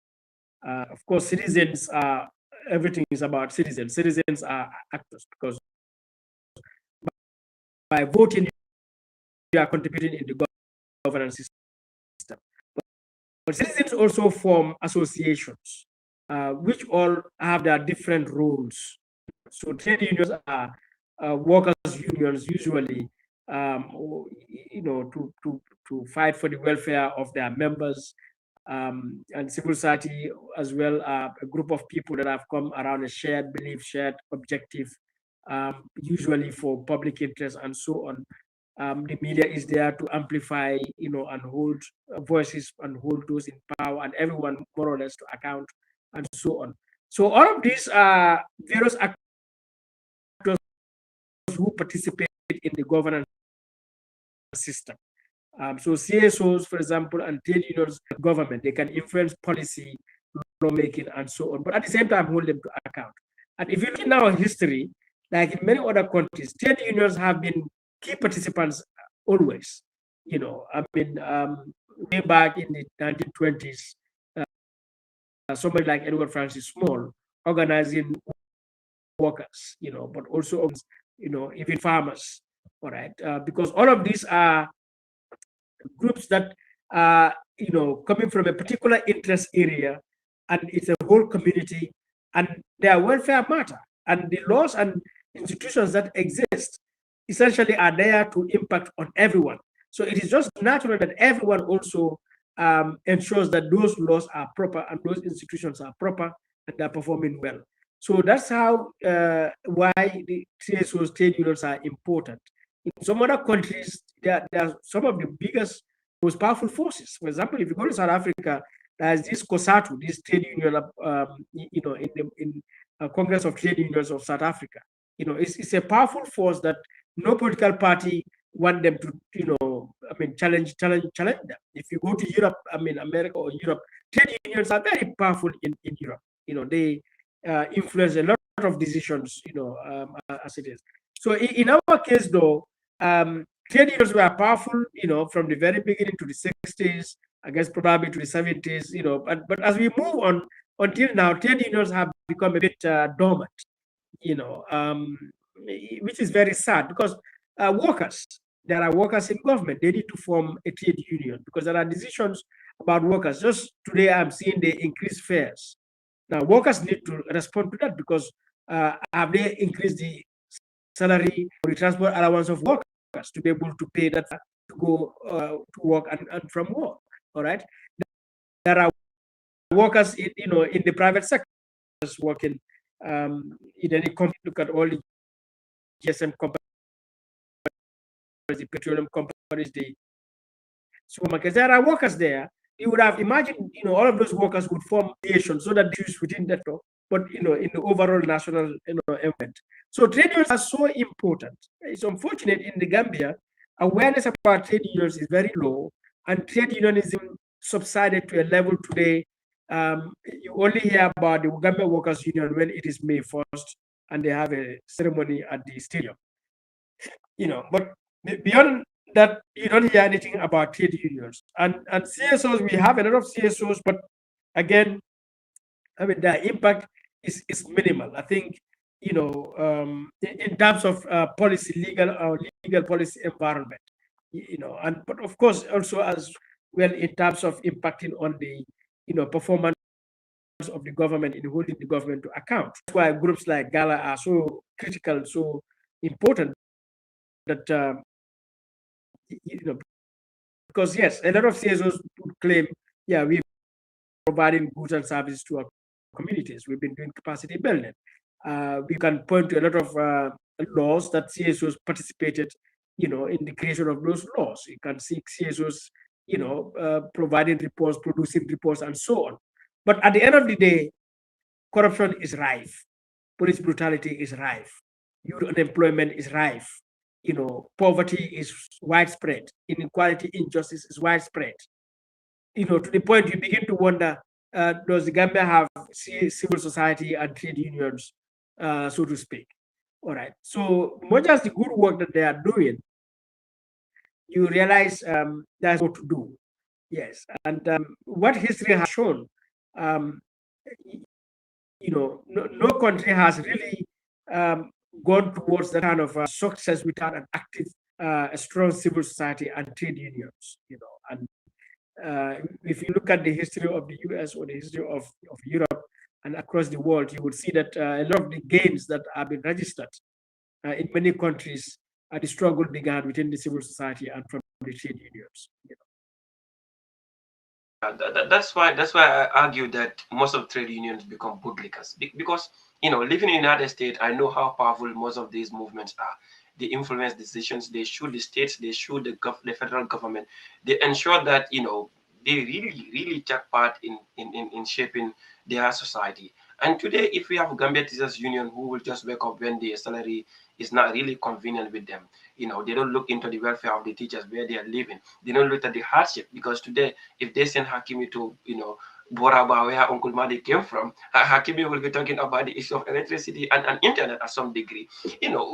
Of course, citizens are, everything is about citizens. Citizens are actors because by voting, you are contributing in the governance system. But citizens also form associations, which all have their different roles. So trade unions are workers' unions usually, to fight for the welfare of their members, and civil society as well, a group of people that have come around a shared belief, shared objective, usually for public interest and so on. The media is there to amplify, and hold voices and hold those in power and everyone more or less to account and so on. So all of these are various actors who participate in the governance system. So CSOs, for example, and trade unions, government, they can influence policy, lawmaking, and so on, but at the same time hold them to account. And if you look in our history, like in many other countries, trade unions have been key participants always. I mean, way back in the 1920s, somebody like Edward Francis Small organizing workers, but also, even farmers, all right, because all of these are groups that are, coming from a particular interest area, and it's a whole community, and their welfare matter, and the laws and institutions that exist essentially are there to impact on everyone. So it is just natural that everyone also ensures that those laws are proper and those institutions are proper and they're performing well. So that's how why the CSOs, trade unions are important. In some other countries, they are some of the biggest, most powerful forces. For example, if you go to South Africa, there's this COSATU, this trade union, in Congress of Trade Unions of South Africa. It's a powerful force that no political party want them to, challenge them. If you go to Europe, America or Europe, trade unions are very powerful in Europe. They influence a lot of decisions, as it is. So in our case, though, trade unions were powerful, from the very beginning to the 60s, I guess probably to the 70s, but as we move on until now, trade unions have become a bit dormant, which is very sad because there are workers in government. They need to form a trade union because there are decisions about workers. Just today, I'm seeing they increase fares. Now, workers need to respond to that because have they increased the salary or the transport allowance of workers to be able to pay that to go to work and from work? All right. There are workers, in the private sector working in any company. Look at all the GSM companies, the petroleum companies, the supermarkets. There are workers there. You would have imagined, all of those workers would form associations so that they use within that, but in the overall national, event. So trade unions are so important. It's unfortunate in the Gambia, awareness about trade unions is very low, and trade unionism subsided to a level today. You only hear about the Gambia Workers Union when it is May 1st, and they have a ceremony at the stadium. But beyond that, you don't hear anything about trade unions. And CSOs, we have a lot of CSOs, but again, their impact is minimal. I think, in terms of policy, legal policy environment, but of course also as well in terms of impacting on the, performance of the government in holding the government to account. That's why groups like GALA are so critical, so important that, because yes, a lot of CSOs would claim, yeah, we're providing goods and services to our communities. We've been doing capacity building. We can point to a lot of laws that CSOs participated, in the creation of those laws. You can see CSOs, providing reports, producing reports, and so on. But at the end of the day, corruption is rife, police brutality is rife, youth unemployment is rife, poverty is widespread, inequality, injustice is widespread. To the point you begin to wonder, does the Gambia have civil society and trade unions, so to speak? All right. So much as the good work that they are doing, you realize there's more to do. Yes. And what history has shown, no country has really gone towards that kind of success without an active, a strong civil society and trade unions. And if you look at the history of the US or the history of Europe and across the world, you would see that a lot of the gains that have been registered in many countries, the struggle began within the civil society and from the trade unions. That's why I argue that most of trade unions become bootlickers because living in the United States, I know how powerful most of these movements are. They influence decisions. They show the states. They show the federal government. They ensure that they really take part in shaping their society. And today, if we have Gambia Teachers Union who will just wake up when their salary is not really convenient with them, they don't look into the welfare of the teachers where they are living. They don't look at the hardship because today, if they send Hakimi to Boraba, where Uncle Madi came from. Hakimi will be talking about the issue of electricity and internet at some degree,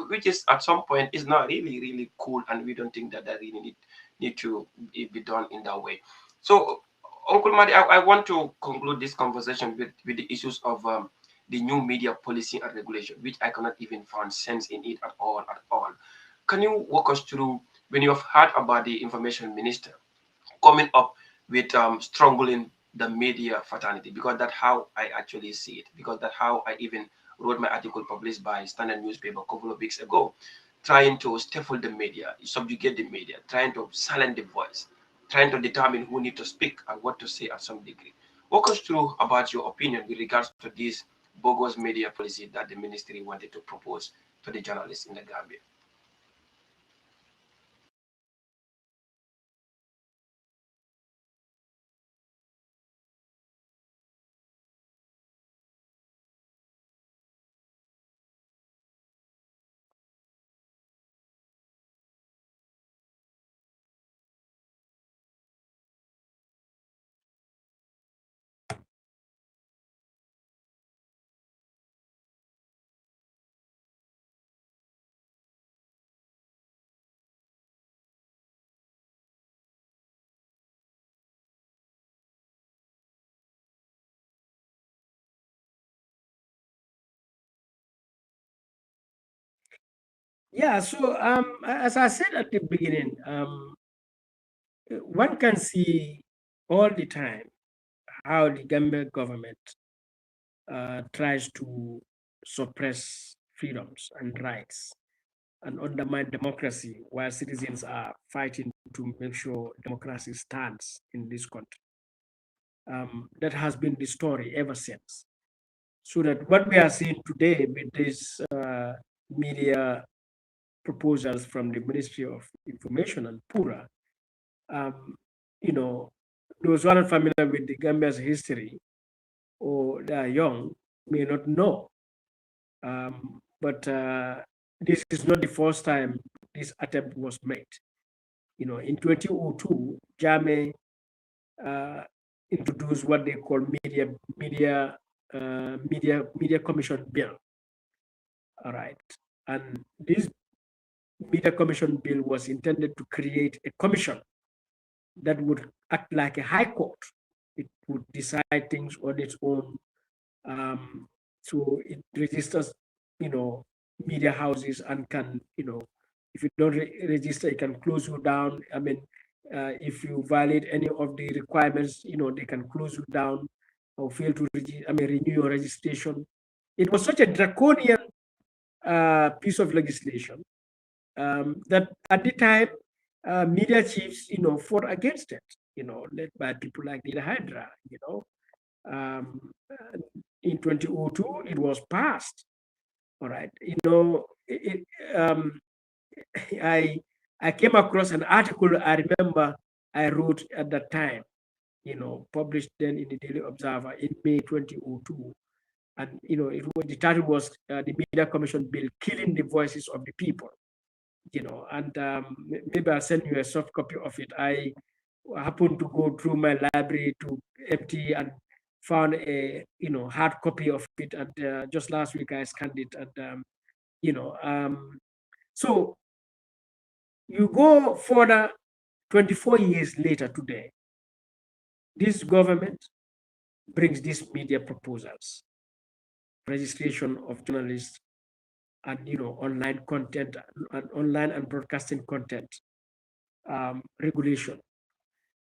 which is at some point is not really, really cool, and we don't think that really need to be done in that way. So, Uncle Madi, I want to conclude this conversation with the issues of the new media policy and regulation, which I cannot even find sense in it at all, at all. Can you walk us through when you have heard about the information minister coming up with strangling the media fraternity, because that's how I actually see it, because that's how I even wrote my article published by Standard newspaper a couple of weeks ago, trying to stifle the media, subjugate the media, trying to silence the voice, trying to determine who need to speak and what to say at some degree. Walk us through about your opinion with regards to this bogus media policy that the ministry wanted to propose to the journalists in the Gambia. Yeah, so as I said at the beginning, one can see all the time how the Gambia government tries to suppress freedoms and rights and undermine democracy while citizens are fighting to make sure democracy stands in this country. That has been the story ever since. So that what we are seeing today with these media proposals from the Ministry of Information and PURA, um, you know, those who are not familiar with the Gambia's history or they are young may not know. But this is not the first time this attempt was made. In 2002, Jame uh, introduced what they call media commission bill. All right, and this media commission bill was intended to create a commission that would act like a high court. It would decide things on its own. So it registers, media houses and can, if you don't register, it can close you down. I mean, if you violate any of the requirements, they can close you down or fail to renew your registration. It was such a draconian piece of legislation that at the time, media chiefs, fought against it, led by people like Nina Hydra, um, in 2002, it was passed. All right. I I came across an article I remember I wrote at that time, published then in the Daily Observer in May 2002. And, the title was the Media Commission Bill, Killing the Voices of the People. And maybe I'll send you a soft copy of it. I happened to go through my library to empty and found a hard copy of it, and just last week I scanned it, and so you go further 24 years later today, this government brings these media proposals, registration of journalists and online content and online and broadcasting content regulation.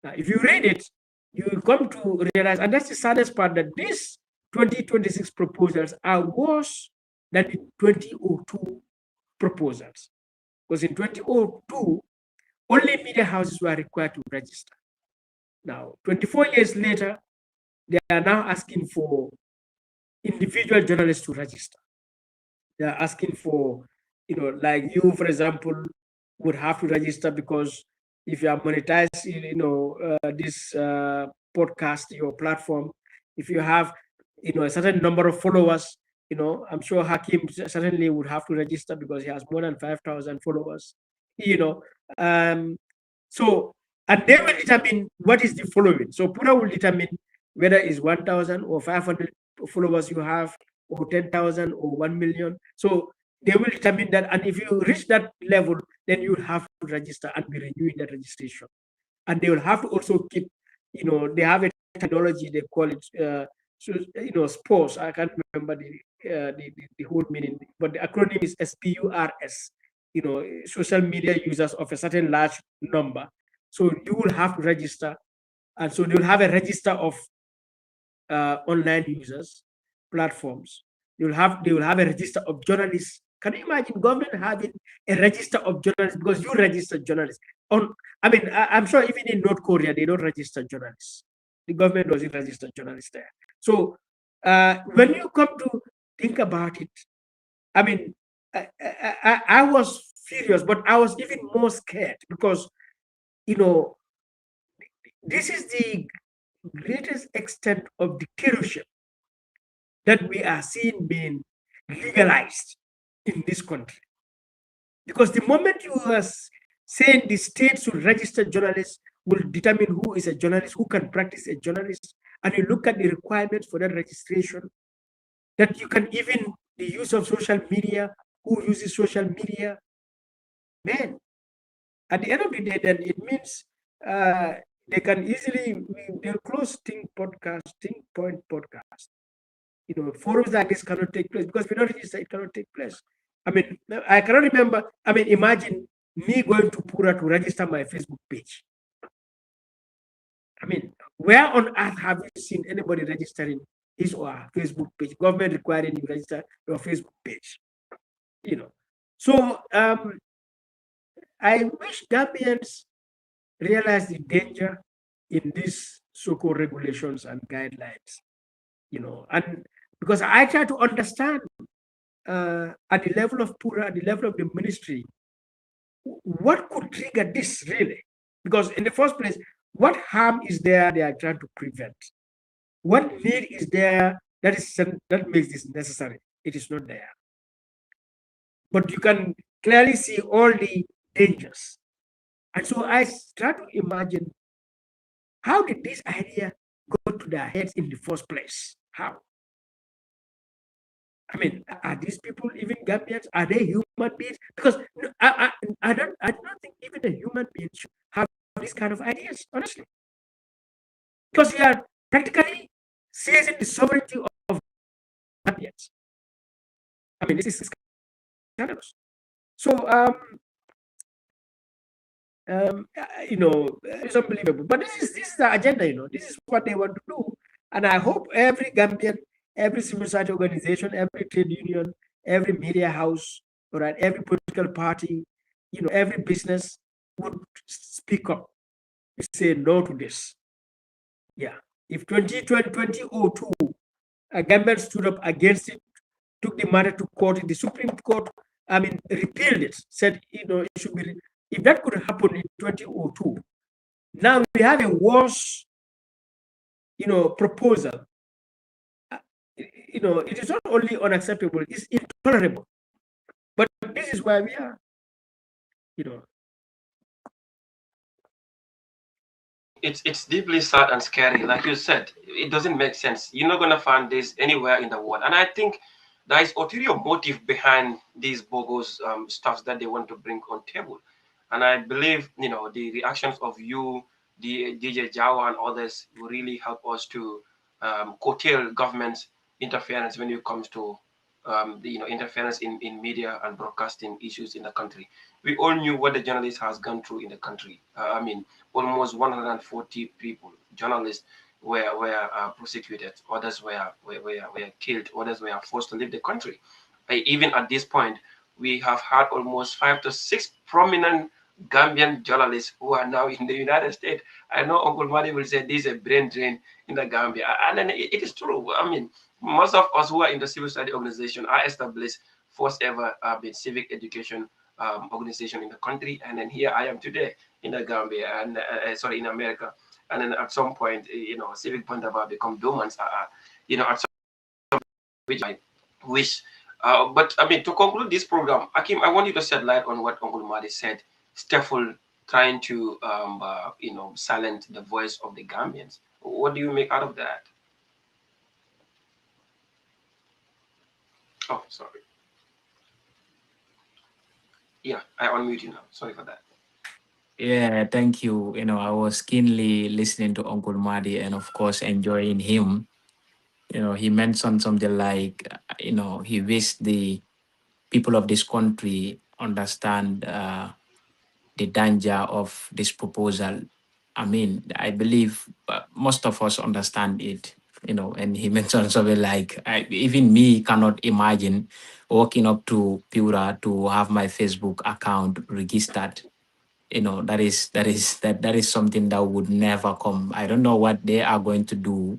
Now if you read it, you will come to realize, and that's the saddest part, that these 2026 proposals are worse than the 2002 proposals. Because in 2002, only media houses were required to register. Now, 24 years later, they are now asking for individual journalists to register. They are asking for, like you, for example, would have to register because if you are monetized, this podcast, your platform, if you have, a certain number of followers, I'm sure Hakim certainly would have to register because he has more than 5,000 followers, So, and they will determine what is the following. So Pura will determine whether it's 1,000 or 500 followers you have, or 10,000 or 1 million. So they will determine that. And if you reach that level, then you will have to register and be renewing that registration. And they will have to also keep, they have a technology, they call it, SPORS. I can't remember the whole meaning, but the acronym is SPURS, social media users of a certain large number. So you will have to register. And so they will have a register of online users, platforms. They will have a register of journalists. Can you imagine government having a register of journalists, because you register journalists? I'm sure even in North Korea they don't register journalists. The government doesn't register journalists there. So when you come to think about it, I was furious, but I was even more scared because this is the greatest extent of dictatorship that we are seeing being legalized in this country. Because the moment you are saying the states should register journalists, will determine who is a journalist, who can practice a journalist, and you look at the requirements for that registration, that you can even the use of social media, who uses social media, man, at the end of the day, then it means they can easily, they'll close Think Point podcast. Forums like this cannot take place because we don't register, it cannot take place. I cannot remember. Imagine me going to Pura to register my Facebook page. Where on earth have you seen anybody registering his or her Facebook page? Government requiring you register your Facebook page. So I wish Gambians realize the danger in these so-called regulations and guidelines. And because I try to understand at the level of Pura, at the level of the ministry, what could trigger this really? Because in the first place, what harm is there they are trying to prevent? What need is there that makes this necessary? It is not there. But you can clearly see all the dangers. And so I try to imagine, how did this idea go to their heads in the first place? How? Are these people even Gambians? Are they human beings? Because I don't think even a human being should have these kind of ideas, honestly. Because we are practically seizing the sovereignty of Gambians. This is scandalous. So it's unbelievable. But this is the agenda, this is what they want to do. And I hope every Gambian, every civil society organization, every trade union, every media house, all right, every political party, every business would speak up and say no to this. Yeah. If 2002, a Gambian stood up against it, took the matter to court, the Supreme Court, repealed it, said, it should be. If that could happen in 2002, now we have a worse, proposal. It is not only unacceptable, it's intolerable. But this is where we are, It's deeply sad and scary. Like you said, it doesn't make sense. You're not gonna find this anywhere in the world. And I think there is ulterior motive behind these bogus stuffs that they want to bring on table. And I believe, the reactions of you, the DJ Jawa and others will really help us to curtail government's interference when it comes to interference in media and broadcasting issues in the country. We all knew what the journalist has gone through in the country. Almost 140 people, journalists, were prosecuted. Others were killed. Others were forced to leave the country. Even at this point, we have had almost 5 to 6 prominent Gambian journalists who are now in the United States. I know Uncle Madi will say this is a brain drain in the Gambia, and then it is true. Most of us who are in the civil society organization are established first ever civic education organization in the country, and then here I am today in the Gambia and in America, and then at some point, civic Pandava become dormant. At some point, which I wish. But to conclude this program, Akim, I want you to shed light on what Uncle Madi said. Stifle trying to silence the voice of the Gambians. What do you make out of that? Oh, sorry. Yeah, I unmute you now. Sorry for that. Yeah, thank you. I was keenly listening to Uncle Madi and, of course, enjoying him. He mentioned something like, he wished the people of this country understand the danger of this proposal. I mean, I believe most of us understand it, and he mentioned something like, even me cannot imagine walking up to Pura to have my Facebook account registered. That is something that would never come. I don't know what they are going to do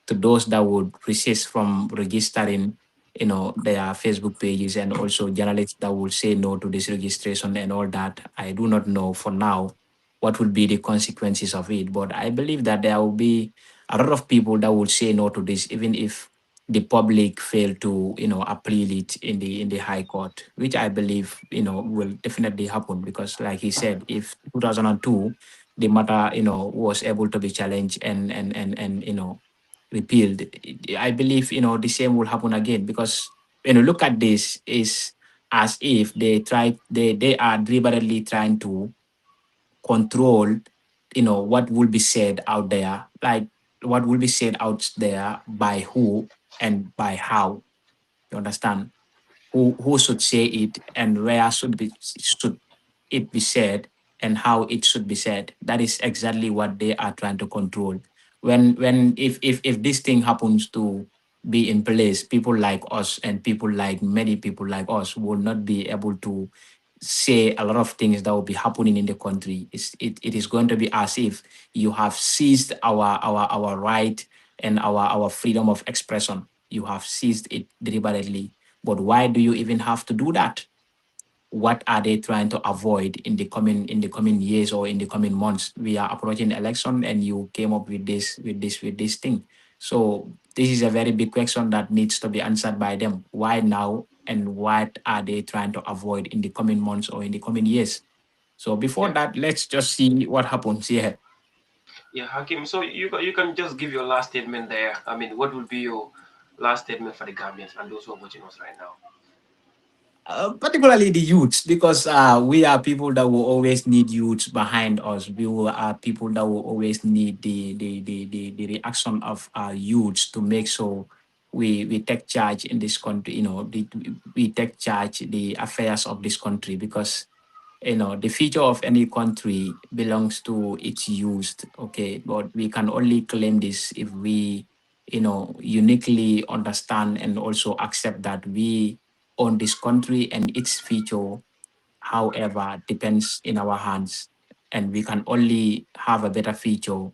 to those that would resist from registering their Facebook pages, and also journalists that will say no to this registration and all that. I do not know for now what would be the consequences of it, but I believe that there will be a lot of people that will say no to this, even if the public fail to appeal it in the high court, which I believe will definitely happen, because like he said, if 2002 the matter was able to be challenged and repealed, I believe the same will happen again, because when you look at this is as if they are deliberately trying to control what will be said out there, like what will be said out there by who and by how. You understand? Who should say it, and where should it be said, and how it should be said. That is exactly what they are trying to control. When if this thing happens to be in place, people like us and people like many people like us will not be able to say a lot of things that will be happening in the country. It is going to be as if you have seized our right and our freedom of expression. You have seized it deliberately. But why do you even have to do that? What are they trying to avoid in the coming years or in the coming months? We are approaching election, and you came up with this thing. So this is a very big question that needs to be answered by them. Why now, and what are they trying to avoid in the coming months or in the coming years? So before Yeah, that, let's just see what happens here. yeah, Hakim. So you can just give your last statement there. I mean, what would be your last statement for the Gambians and those who are watching us right now? Particularly the youths, because we are people that will always need youths behind us. Are people that will always need the reaction of our youths to make sure we take charge in this country. We take charge the affairs of this country, because the future of any country belongs to its youth. Okay, but we can only claim this if we uniquely understand and also accept that we own this country, and its future, however, depends in our hands, and we can only have a better future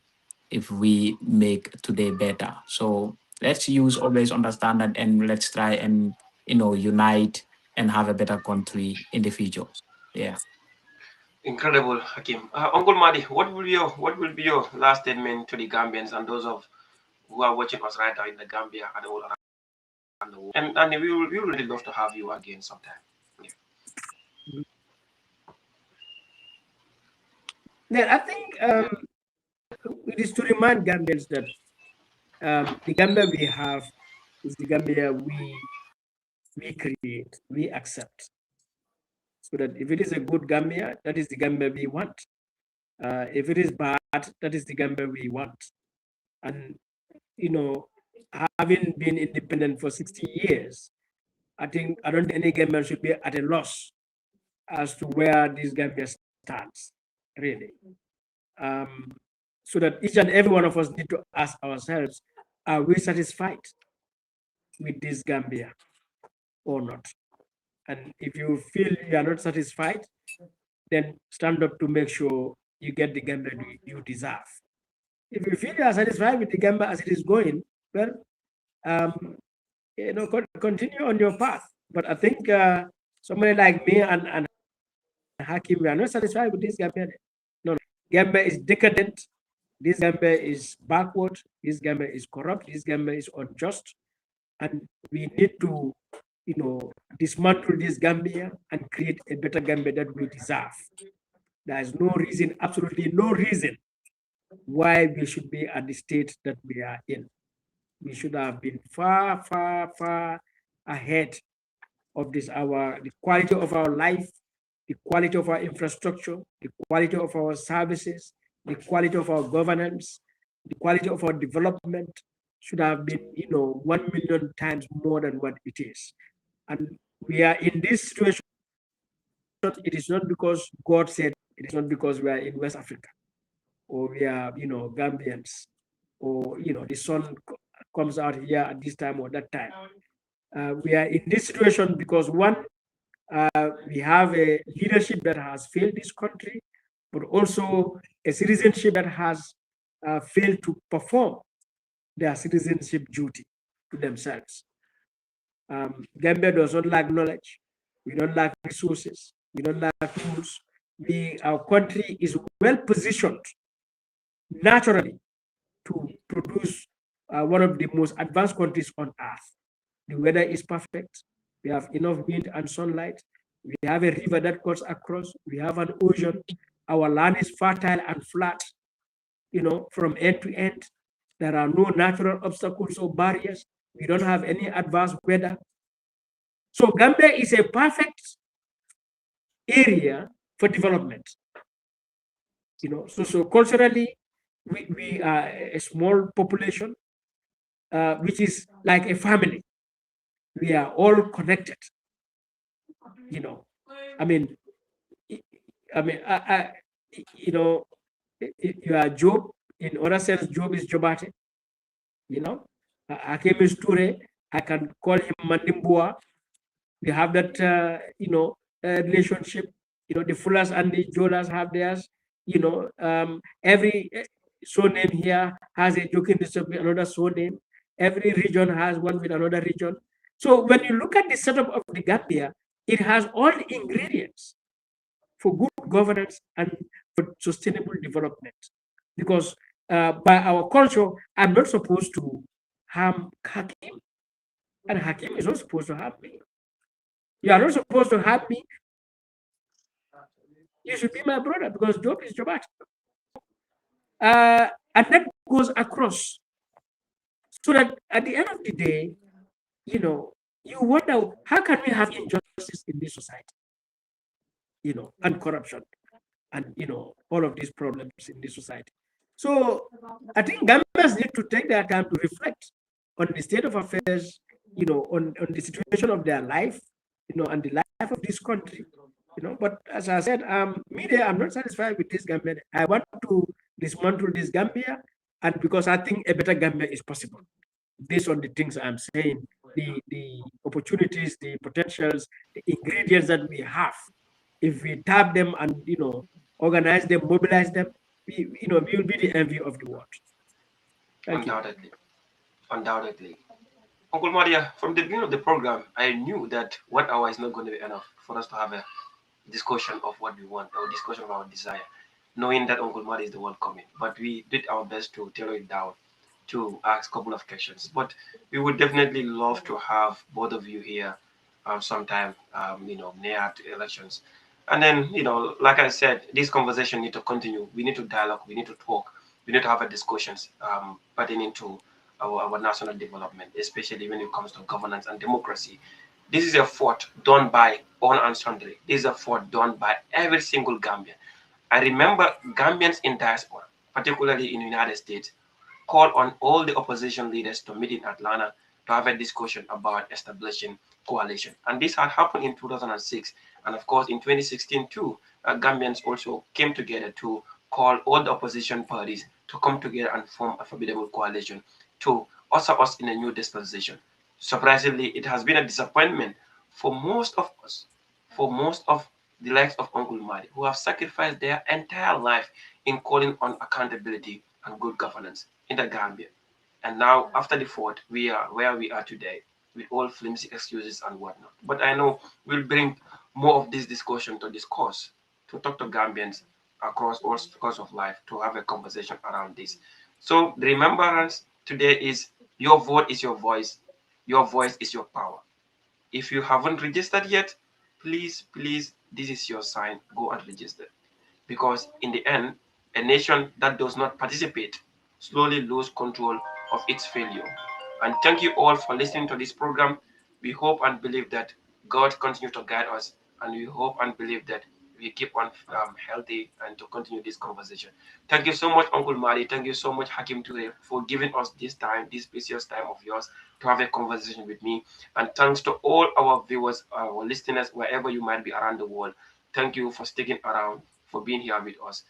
if we make today better. So let's use always understand that, and let's try and unite and have a better country in the future. Yeah. Incredible, Hakim. Uncle Madi, what will be your last statement to the Gambians and those of who are watching us right now in the Gambia and all around the world? And we will really love to have you again sometime. Yeah. Then I think it is to remind Gambians that the Gambia we have is the Gambia we create, we accept. So that if it is a good Gambia, that is the Gambia we want. If it is bad, that is the Gambia we want. And having been independent for 60 years, I don't think any Gambian should be at a loss as to where this Gambia stands, really. Um, so that each and every one of us need to ask ourselves, are we satisfied with this Gambia or not? And if you feel you are not satisfied, then stand up to make sure you get the Gambia you deserve. If you feel you are satisfied with the Gambia as it is going, well, continue on your path. But I think somebody like me and Hakim, we are not satisfied with this Gambia. No, Gambia is decadent. This Gambia is backward. This Gambia is corrupt. This Gambia is unjust. And we need to, dismantle this Gambia and create a better Gambia that we deserve. There is no reason, absolutely no reason, why we should be at the state that we are in. We should have been far, far, far ahead of this, the quality of our life, the quality of our infrastructure, the quality of our services, the quality of our governance, the quality of our development should have been, 1 million times more than what it is. And we are in this situation. It is not because God said, it is not because we are in West Africa or we are, Gambians, or, the sun comes out here at this time or that time. We are in this situation because one, we have a leadership that has failed this country, but also a citizenship that has failed to perform their citizenship duty to themselves. Gambia does not lack knowledge. We don't lack resources. We don't lack tools. Our country is well positioned naturally to produce one of the most advanced countries on earth. The weather is perfect. We have enough wind and sunlight. We have a river that cuts across. We have an ocean. Our land is fertile and flat, from end to end. There are no natural obstacles or barriers. We don't have any adverse weather. So Gambia is a perfect area for development. So culturally, we are a small population, which is like a family. We are all connected. I mean, I you are Job. In other sense, Job is Jobate. Hakim is Ture. I can call him Mandimbua. We have that, relationship. The Fullers and the Jodas have theirs. Every surname here has a joking with another surname. Every region has one with another region. So when you look at the setup of the Gambia, it has all the ingredients for good governance and for sustainable development. Because by our culture, I'm not supposed to harm Hakim, and Hakim is not supposed to harm me. You are not supposed to harm me. You should be my brother because Job is Jobat. And that goes across. So that at the end of the day, you wonder, how can we have injustice in this society? And corruption and, all of these problems in this society. So I think Gambians need to take their time to reflect on the state of affairs, on the situation of their life, and the life of this country. But as I said, media, I'm not satisfied with this Gambia. I want to dismantle this Gambia, and because I think a better Gambia is possible based on the things I'm saying, the opportunities, the potentials, the ingredients that we have. If we tap them and organize them, mobilize them, we will be the envy of the world. Thank Undoubtedly. you. Undoubtedly. Uncle Maria, from the beginning of the program, I knew that 1 hour is not going to be enough for us to have a discussion of what we want or discussion of our desire, knowing that Uncle Maria is the one coming. But we did our best to tailor it down to ask a couple of questions. But we would definitely love to have both of you here sometime, near to elections. And then, like I said, this conversation need to continue. We need to dialogue. We need to talk. We need to have a discussions pertaining to our national development, especially when it comes to governance and democracy. This is a effort done by all and sundry. This is a effort done by every single Gambian. I remember Gambians in diaspora, particularly in the United States, called on all the opposition leaders to meet in Atlanta to have a discussion about establishing coalition. And this had happened in 2006. And of course, in 2016 too, Gambians also came together to call all the opposition parties to come together and form a formidable coalition to usher us in a new dispensation. Surprisingly, it has been a disappointment for most of us, for most of the likes of Uncle Madi, who have sacrificed their entire life in calling on accountability and good governance in the Gambia. And now, after the fort, we are where we are today, with all flimsy excuses and whatnot. But I know we'll bring more of this discussion to discourse, to talk to Gambians across all scores of life, to have a conversation around this. So the remembrance today is your vote is your voice is your power. If you haven't registered yet, please, this is your sign. Go and register. Because in the end, A nation that does not participate slowly lose control of its failure. And thank you all for listening to this program. We hope and believe that God continue to guide us, and we hope and believe that we keep on healthy and to continue this conversation. Thank you so much, Uncle Mari. Thank you so much, Hakim Ture, for giving us this time, this precious time of yours to have a conversation with me. And thanks to all our viewers, our listeners, wherever you might be around the world. Thank you for sticking around, for being here with us.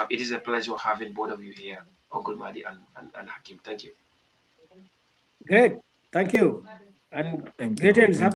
It is a pleasure having both of you here, Uncle Madi and Hakim. Thank you. Great. Thank you. And Thank you. greetings. Thank